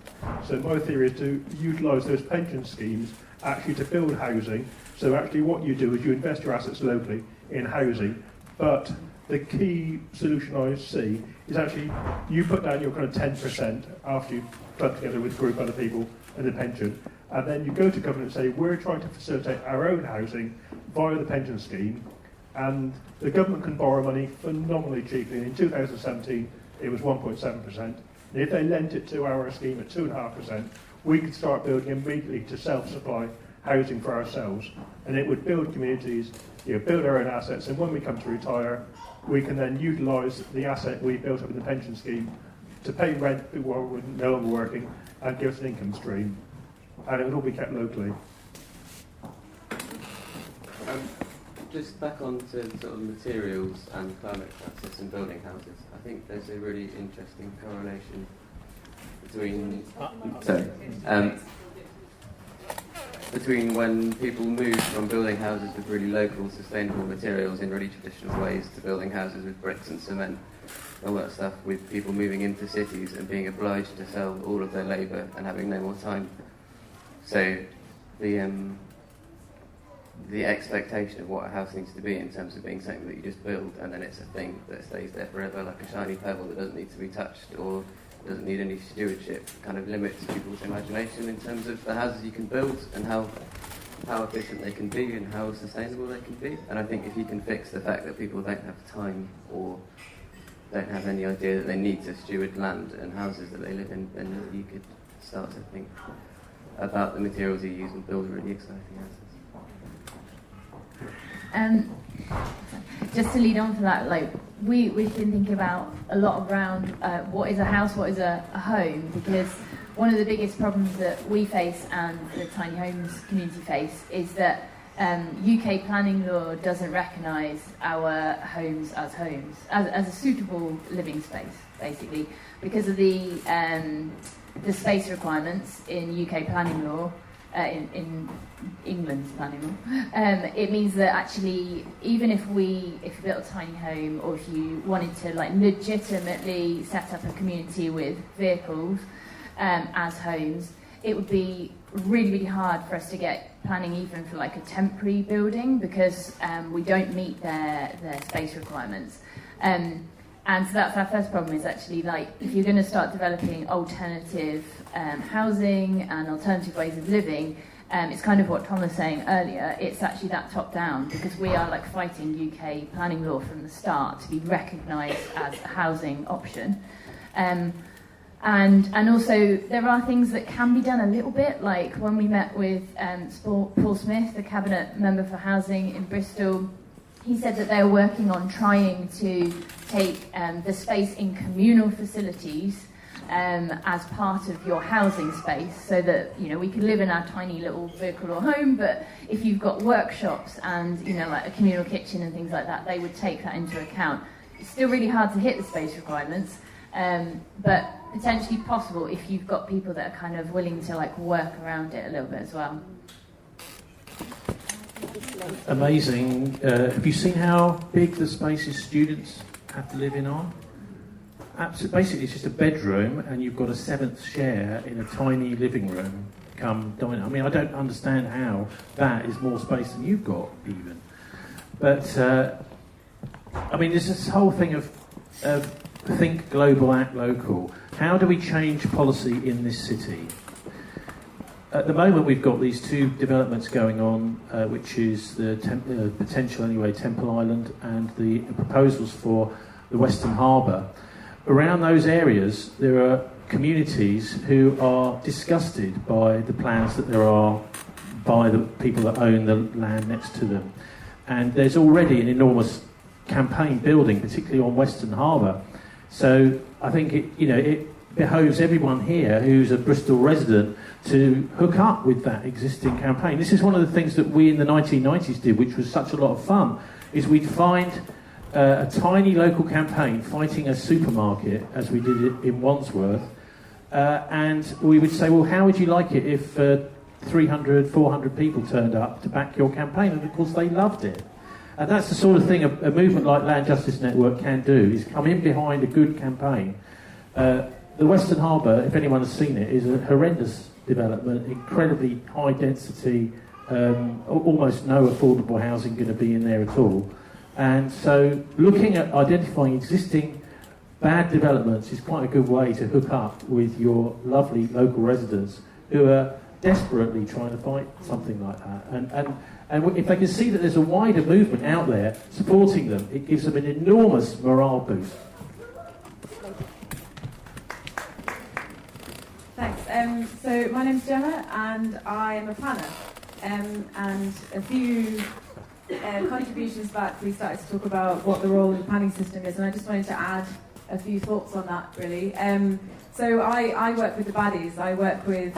So my theory is to utilise those pension schemes actually to build housing. So actually what you do is you invest your assets locally in housing, but the key solution I see is actually you put down your kind of 10% after you've clubbed together with a group of other people and the pension, and then you go to government and say, we're trying to facilitate our own housing via the pension scheme, and the government can borrow money phenomenally cheaply. And in 2017, it was 1.7%. And if they lent it to our scheme at 2.5%, we could start building immediately to self-supply housing for ourselves, and it would build communities, build our own assets, and when we come to retire, we can then utilise the asset we built up in the pension scheme to pay rent while we're no longer working and give us an income stream, and it would all be kept locally. Just back on to sort of materials and climate crisis and building houses, I think there's a really interesting correlation between when people move from building houses with really local, sustainable materials in really traditional ways to building houses with bricks and cement, all that stuff, with people moving into cities and being obliged to sell all of their labour and having no more time. So the the expectation of what a house needs to be in terms of being something that you just build and then it's a thing that stays there forever, like a shiny pebble that doesn't need to be touched or doesn't need any stewardship, kind of limits people's imagination in terms of the houses you can build and how efficient they can be and how sustainable they can be. And I think if you can fix the fact that people don't have time or don't have any idea that they need to steward land and houses that they live in, then you could start to think about the materials you use and build really exciting houses. Just to lead on to that, like we've been thinking about a lot around what is a house, what is a home, because one of the biggest problems that we face and the tiny homes community face is that UK planning law doesn't recognise our homes as a suitable living space, basically, because of the space requirements in UK planning law. In England's planning law, it means that actually, even if you built a tiny home, or if you wanted to like legitimately set up a community with vehicles as homes, it would be really, really hard for us to get planning even for like a temporary building because we don't meet their space requirements. And so that's our first problem, is actually like if you're going to start developing alternative housing and alternative ways of living, it's kind of what Tom was saying earlier, it's actually that top down, because we are like fighting UK planning law from the start to be recognised as a housing option. And also there are things that can be done a little bit, like when we met with Paul Smith, the Cabinet Member for Housing in Bristol, he said that they were working on trying to take the space in communal facilities as part of your housing space, so that we can live in our tiny little vehicle or home, but if you've got workshops and like a communal kitchen and things like that, they would take that into account. It's still really hard to hit the space requirements, but potentially possible if you've got people that are kind of willing to like work around it a little bit as well. Amazing. Have you seen how big the spaces students have to live in are? Absolutely. Basically, it's just a bedroom, and you've got a seventh share in a tiny living room. Come dining. I mean, I don't understand how that is more space than you've got, even. But I mean, there's this whole thing of think global, act local. How do we change policy in this city? At the moment, we've got these two developments going on, which is the potential, anyway, Temple Island and the proposals for the Western Harbour. Around those areas, there are communities who are disgusted by the plans that there are by the people that own the land next to them. And there's already an enormous campaign building, particularly on Western Harbour. So I think it behoves everyone here who's a Bristol resident to hook up with that existing campaign. This is one of the things that we in the 1990s did, which was such a lot of fun, is we'd find a tiny local campaign fighting a supermarket, as we did it in Wandsworth, and we would say, well, how would you like it if 300, 400 people turned up to back your campaign? And of course they loved it. And that's the sort of thing a movement like Land Justice Network can do, is come in behind a good campaign. The Western Harbour, if anyone has seen it, is a horrendous development, incredibly high density, almost no affordable housing going to be in there at all. And so looking at identifying existing bad developments is quite a good way to hook up with your lovely local residents who are desperately trying to fight something like that. And if they can see that there's a wider movement out there supporting them, it gives them an enormous morale boost. Thanks. So my name's Gemma, and I'm a planner. And a few contributions back, we started to talk about what the role of the planning system is, and I just wanted to add a few thoughts on that, really. So I work with the baddies. I work with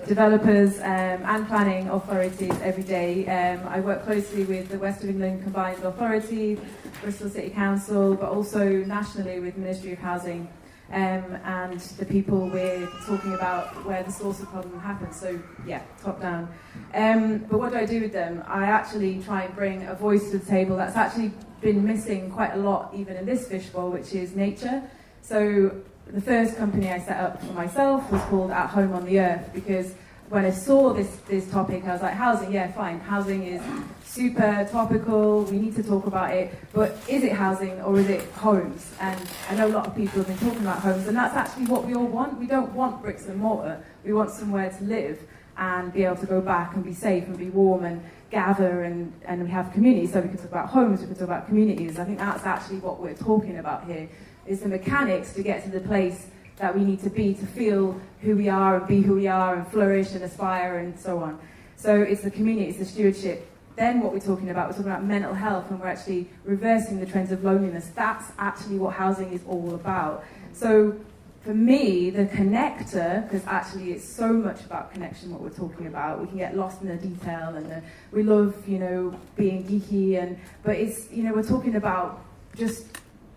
developers and planning authorities every day. I work closely with the West of England Combined Authority, Bristol City Council, but also nationally with the Ministry of Housing, and the people we're talking about where the source of the problem happens. So yeah, top down. But what do I do with them? I actually try and bring a voice to the table that's actually been missing quite a lot, even in this fishbowl, which is nature. So the first company I set up for myself was called At Home on the Earth, because when I saw this topic, I was like, housing, yeah, fine. Housing is super topical. We need to talk about it. But is it housing or is it homes? And I know a lot of people have been talking about homes, and that's actually what we all want. We don't want bricks and mortar. We want somewhere to live and be able to go back and be safe and be warm and gather and we have communities. So we can talk about homes, we can talk about communities. I think that's actually what we're talking about here, is the mechanics to get to the place that we need to be to feel who we are and be who we are and flourish and aspire and so on. So it's the community, it's the stewardship. Then what we're talking about mental health, and we're actually reversing the trends of loneliness. That's actually what housing is all about. So for me, the connector, because actually it's so much about connection, what we're talking about. We can get lost in the detail, and we love, being geeky, but it's, we're talking about just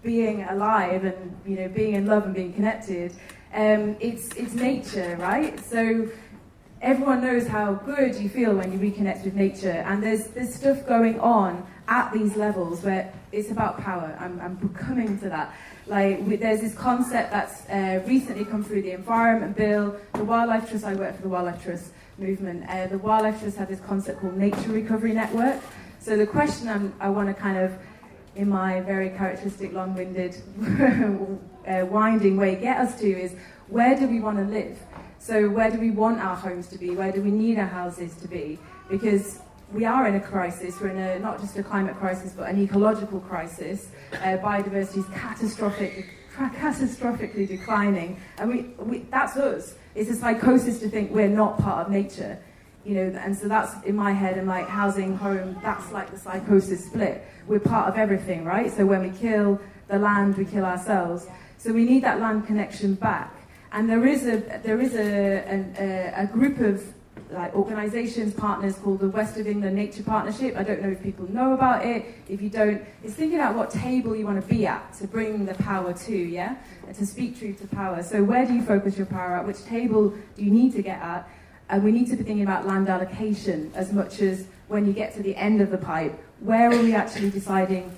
being alive and, being in love and being connected. It's nature, right? So everyone knows how good you feel when you reconnect with nature, and there's stuff going on at these levels where it's about power. I'm coming to that. There's this concept that's recently come through the Environment Bill, the Wildlife Trust. I work for the Wildlife Trust movement. The Wildlife Trust have this concept called Nature Recovery Network. So the question I want to kind of, in my very characteristic long-winded winding way, get us to is, where do we want to live? So where do we want our homes to be? Where do we need our houses to be? Because we are in a crisis. We're in not just a climate crisis, but an ecological crisis. Biodiversity is catastrophically declining. And that's us. It's a psychosis to think we're not part of nature. And so that's, in my head, I'm like, housing, home, that's like the psychosis split. We're part of everything, right? So when we kill the land, we kill ourselves. So we need that land connection back. And there is a group of organisations, partners called the West of England Nature Partnership. I don't know if people know about it. If you don't, it's thinking about what table you want to be at to bring the power to, yeah? And to speak truth to power. So where do you focus your power at? Which table do you need to get at? And we need to be thinking about land allocation as much as when you get to the end of the pipe. Where are we actually deciding,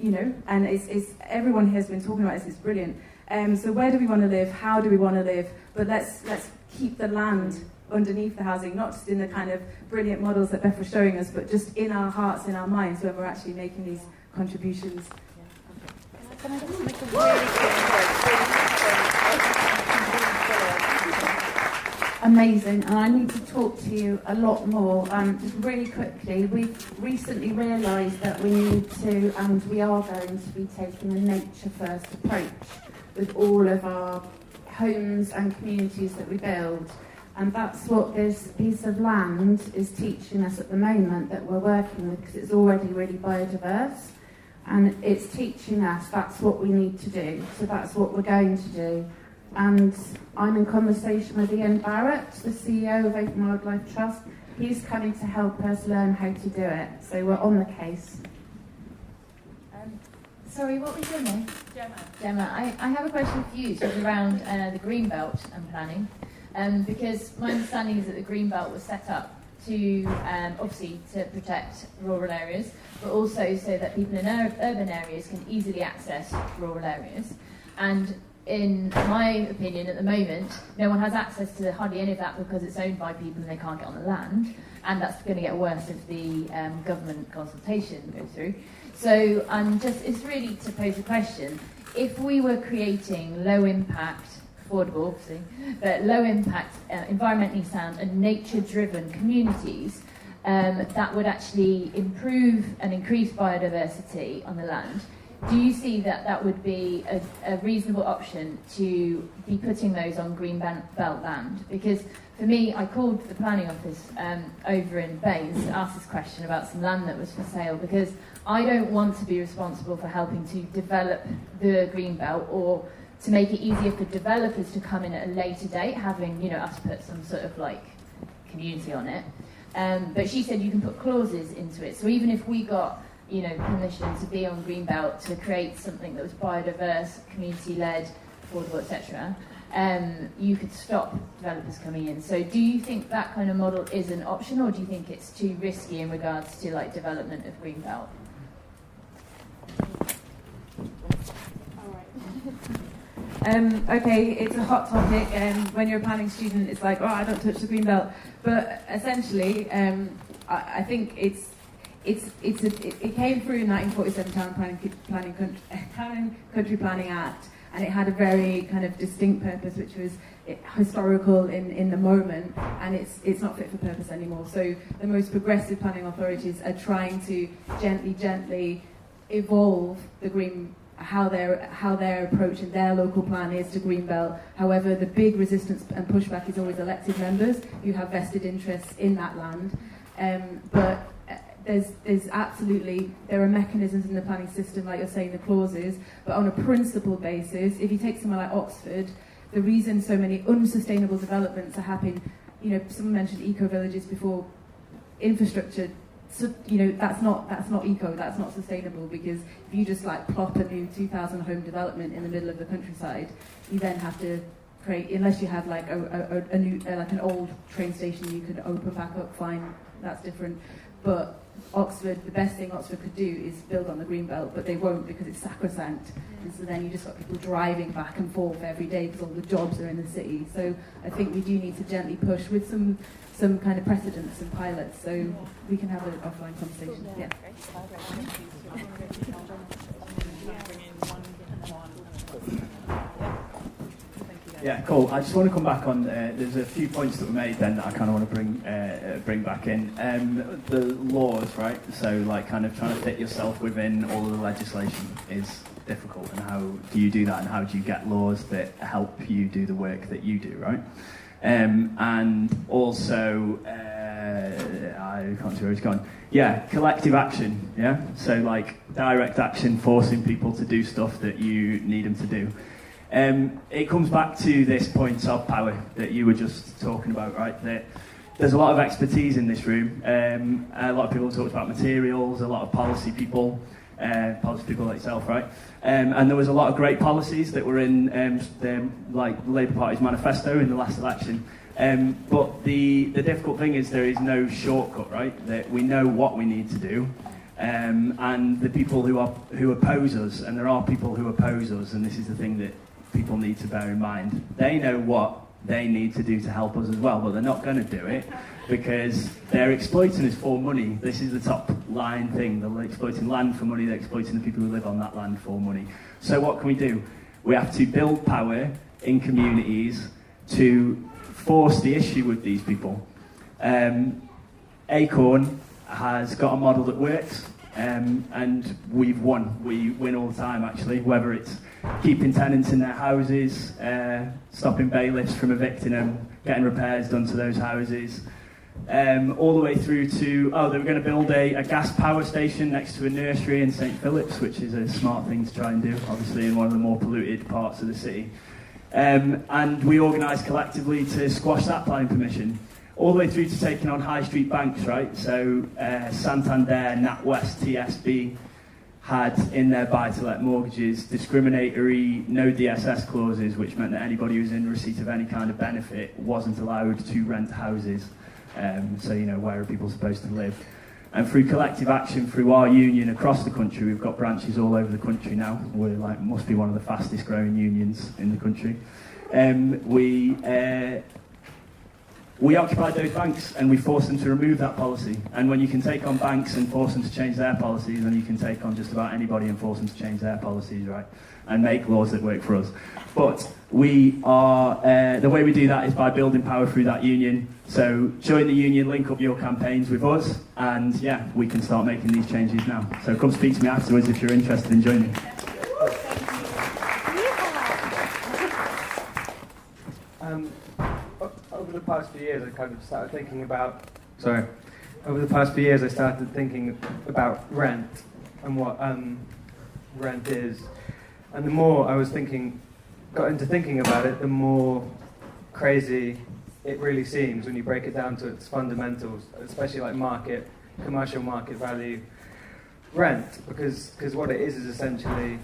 and it's everyone here has been talking about this, it's brilliant. So where do we want to live? How do we want to live? But let's keep the land underneath the housing, not just in the kind of brilliant models that Beth was showing us, but just in our hearts, in our minds, when we're actually making these contributions. Can I just make a really quick point? Amazing, and I need to talk to you a lot more. Just really quickly, we've recently realised that we need to, and we are going to be taking a nature-first approach with all of our homes and communities that we build. And that's what this piece of land is teaching us at the moment that we're working with, because it's already really biodiverse. And it's teaching us that's what we need to do. So that's what we're going to do. And I'm in conversation with Ian Barrett, the CEO of Open Wildlife Trust. He's coming to help us learn how to do it. So we're on the case. Sorry, what was your name? Gemma. I have a question for you, sort of around the green belt and planning. Because my understanding is that the green belt was set up to, obviously, to protect rural areas, but also so that people in urban areas can easily access rural areas. And in my opinion, at the moment, no one has access to hardly any of that because it's owned by people and they can't get on the land. And that's going to get worse if the government consultation goes through. So it's really to pose a question. If we were creating low impact, affordable obviously, but low impact, environmentally sound and nature-driven communities, that would actually improve and increase biodiversity on the land. Do you see that would be a reasonable option to be putting those on green belt land? Because for me, I called the planning office over in Baines to ask this question about some land that was for sale, because I don't want to be responsible for helping to develop the green belt or to make it easier for developers to come in at a later date, having us put some sort of community on it. But she said you can put clauses into it. So even if we got permission to be on Greenbelt to create something that was biodiverse, community-led, affordable, etc., you could stop developers coming in. So do you think that kind of model is an option, or do you think it's too risky in regards to development of Greenbelt? Okay, it's a hot topic, and when you're a planning student, it's like, oh, I don't touch the green belt. But essentially, I think it came through in 1947 Town and Country Planning Act, and it had a very kind of distinct purpose, which was historical in the moment, and it's not fit for purpose anymore. So the most progressive planning authorities are trying to gently evolve the green, how their approach and their local plan is to greenbelt. However, the big resistance and pushback is always elected members who have vested interests in that land. But there's absolutely, there are mechanisms in the planning system, like you're saying, the clauses, but on a principle basis, if you take somewhere like Oxford, the reason so many unsustainable developments are happening, you know, someone mentioned eco-villages before, infrastructure, so, you know, that's not eco, that's not sustainable, because if you just like plop a new 2,000 home development in the middle of the countryside, you then have to create, unless you have like a new, like an old train station you could open back up, fine, that's different. But Oxford, the best thing Oxford could do is build on the green belt, but they won't because it's sacrosanct. And so then you just got people driving back and forth every day because all the jobs are in the city. So I think we do need to gently push with some kind of precedents and pilots, so we can have an offline conversation. Yeah. Yeah, cool. I just want to come back on. There's a few points that were made then that I kind of want to bring back in. The laws, right? So, like, kind of trying to fit yourself within all of the legislation is difficult. And how do you do that? And how do you get laws that help you do the work that you do, right? And also, I can't see where it's gone. Yeah, collective action. Yeah, so like direct action, forcing people to do stuff that you need them to do. It comes back to this point of power that you were just talking about, right? That there's a lot of expertise in this room. A lot of people talked about materials, a lot of policy people like yourself, right? And there was a lot of great policies that were in the Labour Party's manifesto in the last election. But the difficult thing is there is no shortcut, right? That we know what we need to do. And the people who oppose us, and there are people who oppose us, and this is the thing that people need to bear in mind. They know what they need to do to help us as well, but they're not going to do it because they're exploiting us for money. This is the top line thing. They're exploiting land for money. They're exploiting the people who live on that land for money. So what can we do? We have to build power in communities to force the issue with these people. ACORN has got a model that works, and we've won. We win all the time, actually, whether it's keeping tenants in their houses, stopping bailiffs from evicting them, getting repairs done to those houses, all the way through to, they were going to build a gas power station next to a nursery in St Philip's, which is a smart thing to try and do, obviously, in one of the more polluted parts of the city. And we organised collectively to squash that planning permission, all the way through to taking on high street banks, right? So Santander, NatWest, TSB had in their buy-to-let mortgages discriminatory no DSS clauses, which meant that anybody who was in receipt of any kind of benefit wasn't allowed to rent houses. So, you know, where are people supposed to live? And through collective action, through our union across the country, we've got branches all over the country now. We're like, must be one of the fastest growing unions in the country. We occupied those banks and we forced them to remove that policy. And when you can take on banks and force them to change their policies, then you can take on just about anybody and force them to change their policies, right? And make laws that work for us. But we are, the way we do that is by building power through that union. So join the union, link up your campaigns with us, and yeah, we can start making these changes now. So come speak to me afterwards if you're interested in joining. Over the past few years, I kind of started thinking about. Over the past few years, I started thinking about rent and what rent is, and the more I got into thinking about it, the more crazy it really seems when you break it down to its fundamentals, especially like commercial market value rent, because what it is essentially,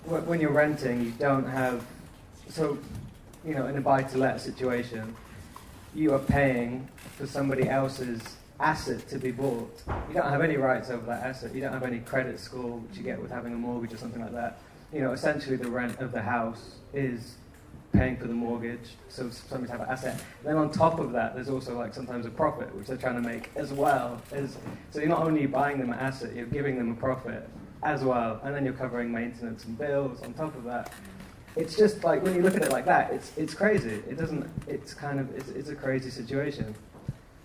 when you're renting, you don't have, so, you know, in a buy-to-let situation, you are paying for somebody else's asset to be bought. You don't have any rights over that asset. You don't have any credit score, which you get with having a mortgage or something like that. You know, essentially the rent of the house is paying for the mortgage, so somebody's have an asset. Then on top of that, there's also like sometimes a profit, which they're trying to make as well. So you're not only buying them an asset, you're giving them a profit as well, and then you're covering maintenance and bills on top of that. It's just like, when you look at it like that, it's crazy. It's a crazy situation.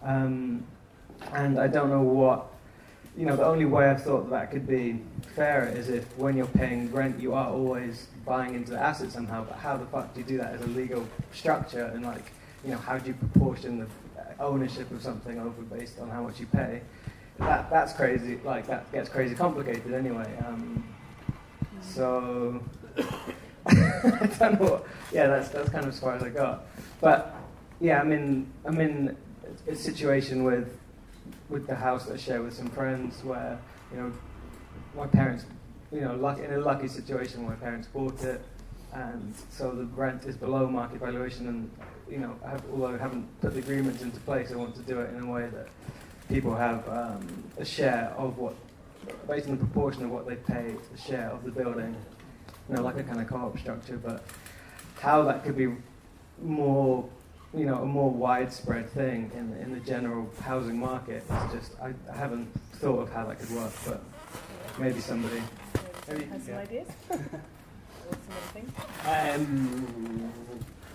And I don't know what, you know, the only way I've thought that could be fair is if when you're paying rent, you are always buying into the asset somehow, but how the fuck do you do that as a legal structure? And like, you know, how do you proportion the ownership of something over based on how much you pay? That's crazy, like that gets crazy complicated anyway. So, I don't know yeah, that's kind of as far as I got. But yeah, I'm in a situation with the house that I share with some friends where, you know, my parents, you know, in a lucky situation where my parents bought it, and so the rent is below market valuation, and, you know, although I haven't put the agreements into place, I want to do it in a way that people have a share of what, based on the proportion of what they pay, a share of the building, you know, like a kind of co-op structure, but how that could be more, you know, a more widespread thing in the general housing market is just, I haven't thought of how that could work, but maybe somebody has some ideas. Or some other things.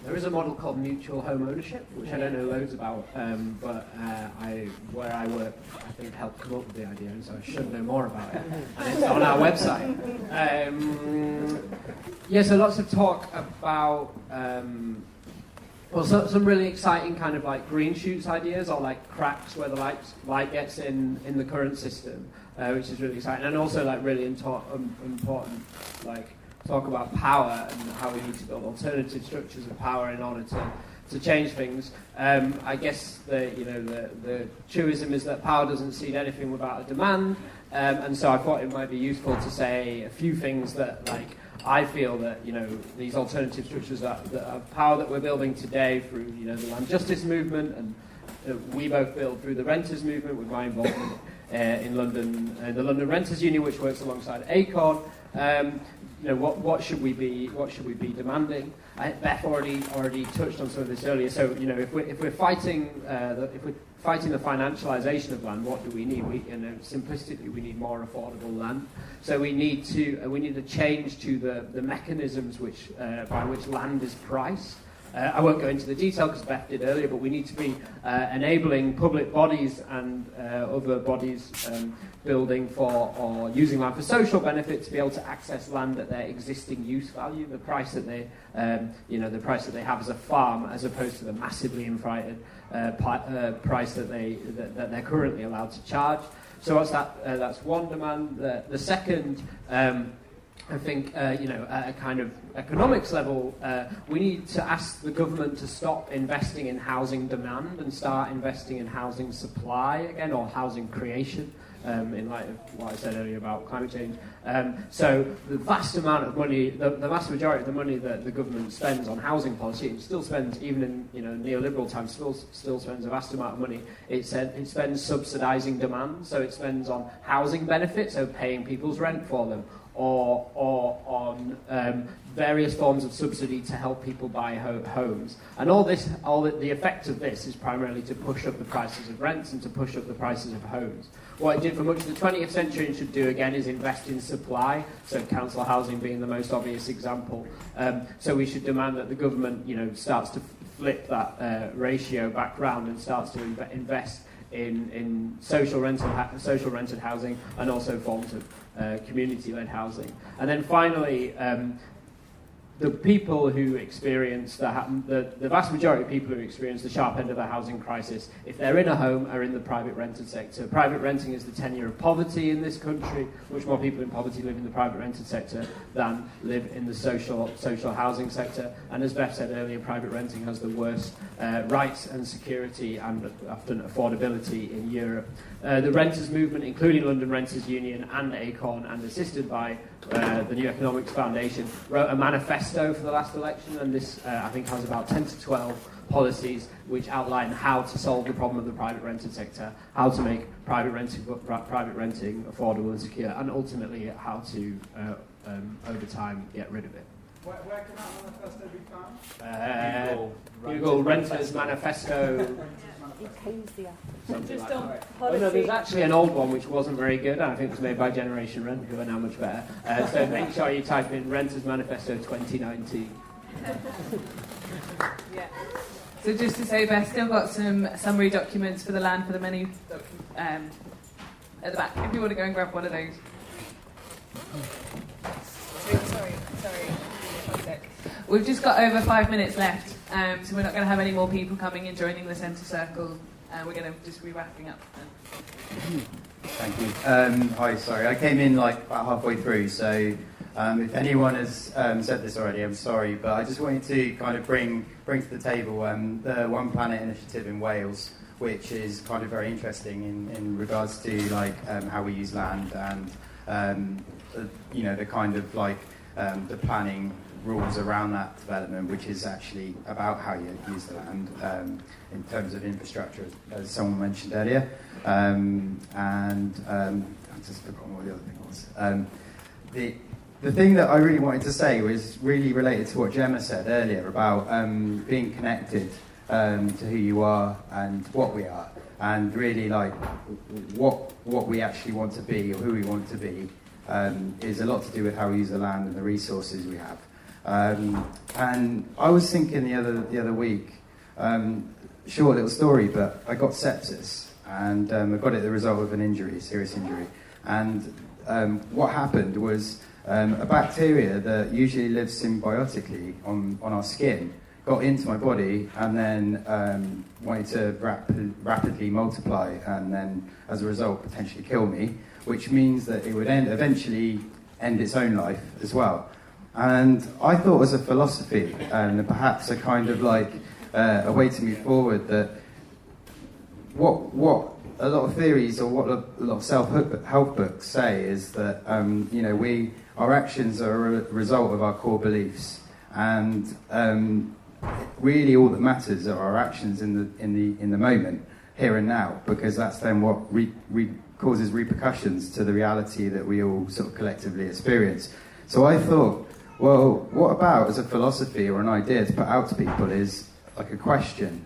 There is a model called mutual home ownership, which I don't know loads about, but where I work, I think helped come up with the idea, and so I should know more about it. And it's on our website. So lots of talk about, some really exciting kind of like green shoots ideas, or like cracks where the light gets in the current system, which is really exciting, and also like really important, like, talk about power and how we need to build alternative structures of power in order to change things. I guess the truism is that power doesn't seed anything without a demand, and so I thought it might be useful to say a few things that, like, I feel that, you know, these alternative structures that of power that we're building today through, you know, the land justice movement, and we both build through the renters movement with my involvement in London, the London Renters Union, which works alongside ACORN. You know, what should we be demanding? Beth already touched on some of this earlier. So, you know, if we're fighting the financialisation of land, what do we need? Simplistically, we need more affordable land. So we need a change to the mechanisms by which land is priced. I won't go into the detail because Beth did earlier, but we need to be enabling public bodies and other bodies building for or using land for social benefit to be able to access land at their existing use value, the price that they, the price that they have as a farm, as opposed to the massively inflated price that they're currently allowed to charge. So what's that? That's one demand. The second. I think, at a kind of economics level, we need to ask the government to stop investing in housing demand and start investing in housing supply again, or housing creation, in light of what I said earlier about climate change. So the vast amount of money, the vast majority of the money that the government spends on housing policy, it still spends, even in neoliberal times, still spends a vast amount of money. It spends subsidising demand, so it spends on housing benefits, so paying people's rent for them, or on various forms of subsidy to help people buy homes. And the effect of this is primarily to push up the prices of rents and to push up the prices of homes. What it did for much of the 20th century and should do again is invest in supply, so council housing being the most obvious example. So we should demand that the government, starts to flip that ratio back round and starts to invest in social rented housing and also forms of community-led housing. And then finally, the people who experience the vast majority of people who experience the sharp end of the housing crisis, if they're in a home, are in the private rented sector. Private renting is the tenure of poverty in this country. Much more people in poverty live in the private rented sector than live in the social housing sector. And as Beth said earlier, private renting has the worst rights and security and often affordability in Europe. The renters movement, including London Renters Union and ACORN, and assisted by the New Economics Foundation, wrote a manifesto for the last election, and this I think has about 10 to 12 policies which outline how to solve the problem of the private rented sector, how to make private renting affordable and secure, and ultimately how to, over time, get rid of it. Where can that manifesto be found? Google Renters Manifesto. Just Like on that. policy. No, there's actually an old one which wasn't very good, and I think it was made by Generation Rent, who are now much better. So make sure you type in Renters Manifesto 2019. Yeah. So just to say, Beth still got some summary documents for the land for the many at the back. If you want to go and grab one of those. Sorry. One sec. We've just got over 5 minutes left, so we're not going to have any more people coming and joining the centre circle. We're going to just be wrapping up. Thank you. Hi, sorry, I came in like about halfway through, so if anyone has said this already, I'm sorry, but I just wanted to kind of bring to the table the One Planet initiative in Wales, which is kind of very interesting in regards to like how we use land and you know, the kind of like the planning rules around that development, which is actually about how you use the land in terms of infrastructure, as someone mentioned earlier. And I've just forgotten what the other thing was. The thing that I really wanted to say was really related to what Gemma said earlier about being connected to who you are and what we are, and really like what we actually want to be or who we want to be is a lot to do with how we use the land and the resources we have. And I was thinking the other week, short little story, but I got sepsis, and I got it as a result of an injury, a serious injury. And what happened was a bacteria that usually lives symbiotically on our skin got into my body and then wanted to rapidly multiply and then, as a result, potentially kill me, which means that it would eventually end its own life as well. And I thought as a philosophy and perhaps a kind of like a way to move forward that what a lot of theories or what a lot of self-help books say is that you know, our actions are a result of our core beliefs, and really all that matters are our actions in the moment, here and now, because that's then what causes repercussions to the reality that we all sort of collectively experience. So I thought, well, what about as a philosophy or an idea to put out to people is like a question.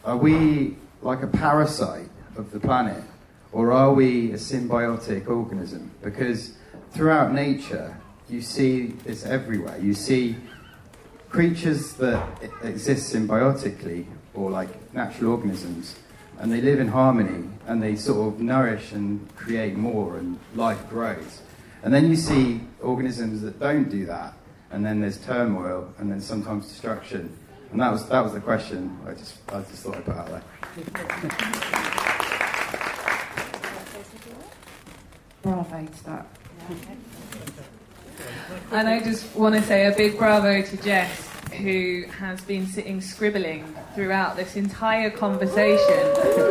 Are we like a parasite of the planet, or are we a symbiotic organism? Because throughout nature, you see this everywhere. You see creatures that exist symbiotically, or like natural organisms, and they live in harmony, and they sort of nourish and create more, and life grows. And then you see organisms that don't do that, and then there's turmoil, and then sometimes destruction. And that was the question I just thought I'd put out there. Bravo to that. And I just want to say a big bravo to Jess, who has been sitting scribbling throughout this entire conversation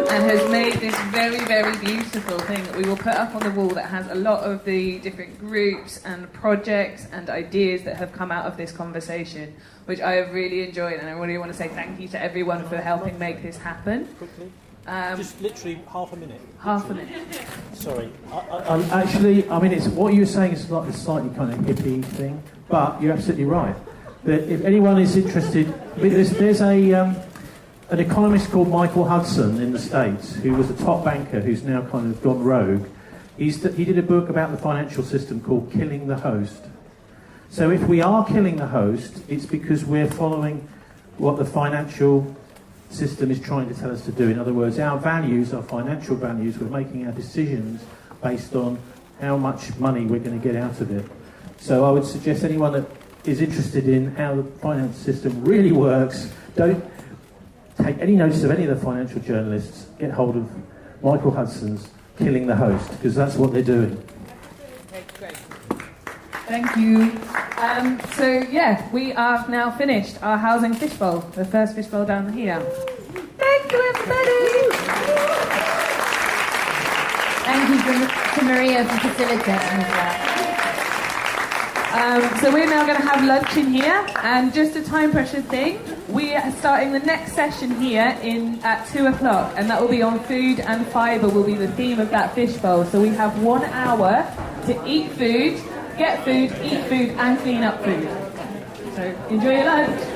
and has made this very, very beautiful thing that we will put up on the wall that has a lot of the different groups and projects and ideas that have come out of this conversation, which I have really enjoyed, and I really want to say thank you to everyone for helping make this happen. Quickly. Just literally half a minute. Half a minute. Sorry. Actually, I mean, it's what you're saying is like a slightly kind of hippie thing, but you're absolutely right. That if anyone is interested, there's an economist called Michael Hudson in the States who was a top banker who's now kind of gone rogue. He did a book about the financial system called Killing the Host. So if we are killing the host, it's because we're following what the financial system is trying to tell us to do. In other words, our values, our financial values, we're making our decisions based on how much money we're going to get out of it. So I would suggest anyone that is interested in how the finance system really works, don't take any notice of any of the financial journalists. Get hold of Michael Hudson's Killing the Host, because that's what they're doing. Okay, great. Thank you. So yeah, we have now finished our housing fishbowl, the first fishbowl down here. Thank you, everybody. Thank you to Maria for facilitating that. So we're now going to have lunch in here, and just a time pressure thing, we are starting the next session here at 2 o'clock, and that will be on food and fibre will be the theme of that fishbowl. So we have 1 hour to eat food, get food, eat food and clean up food. So enjoy your lunch.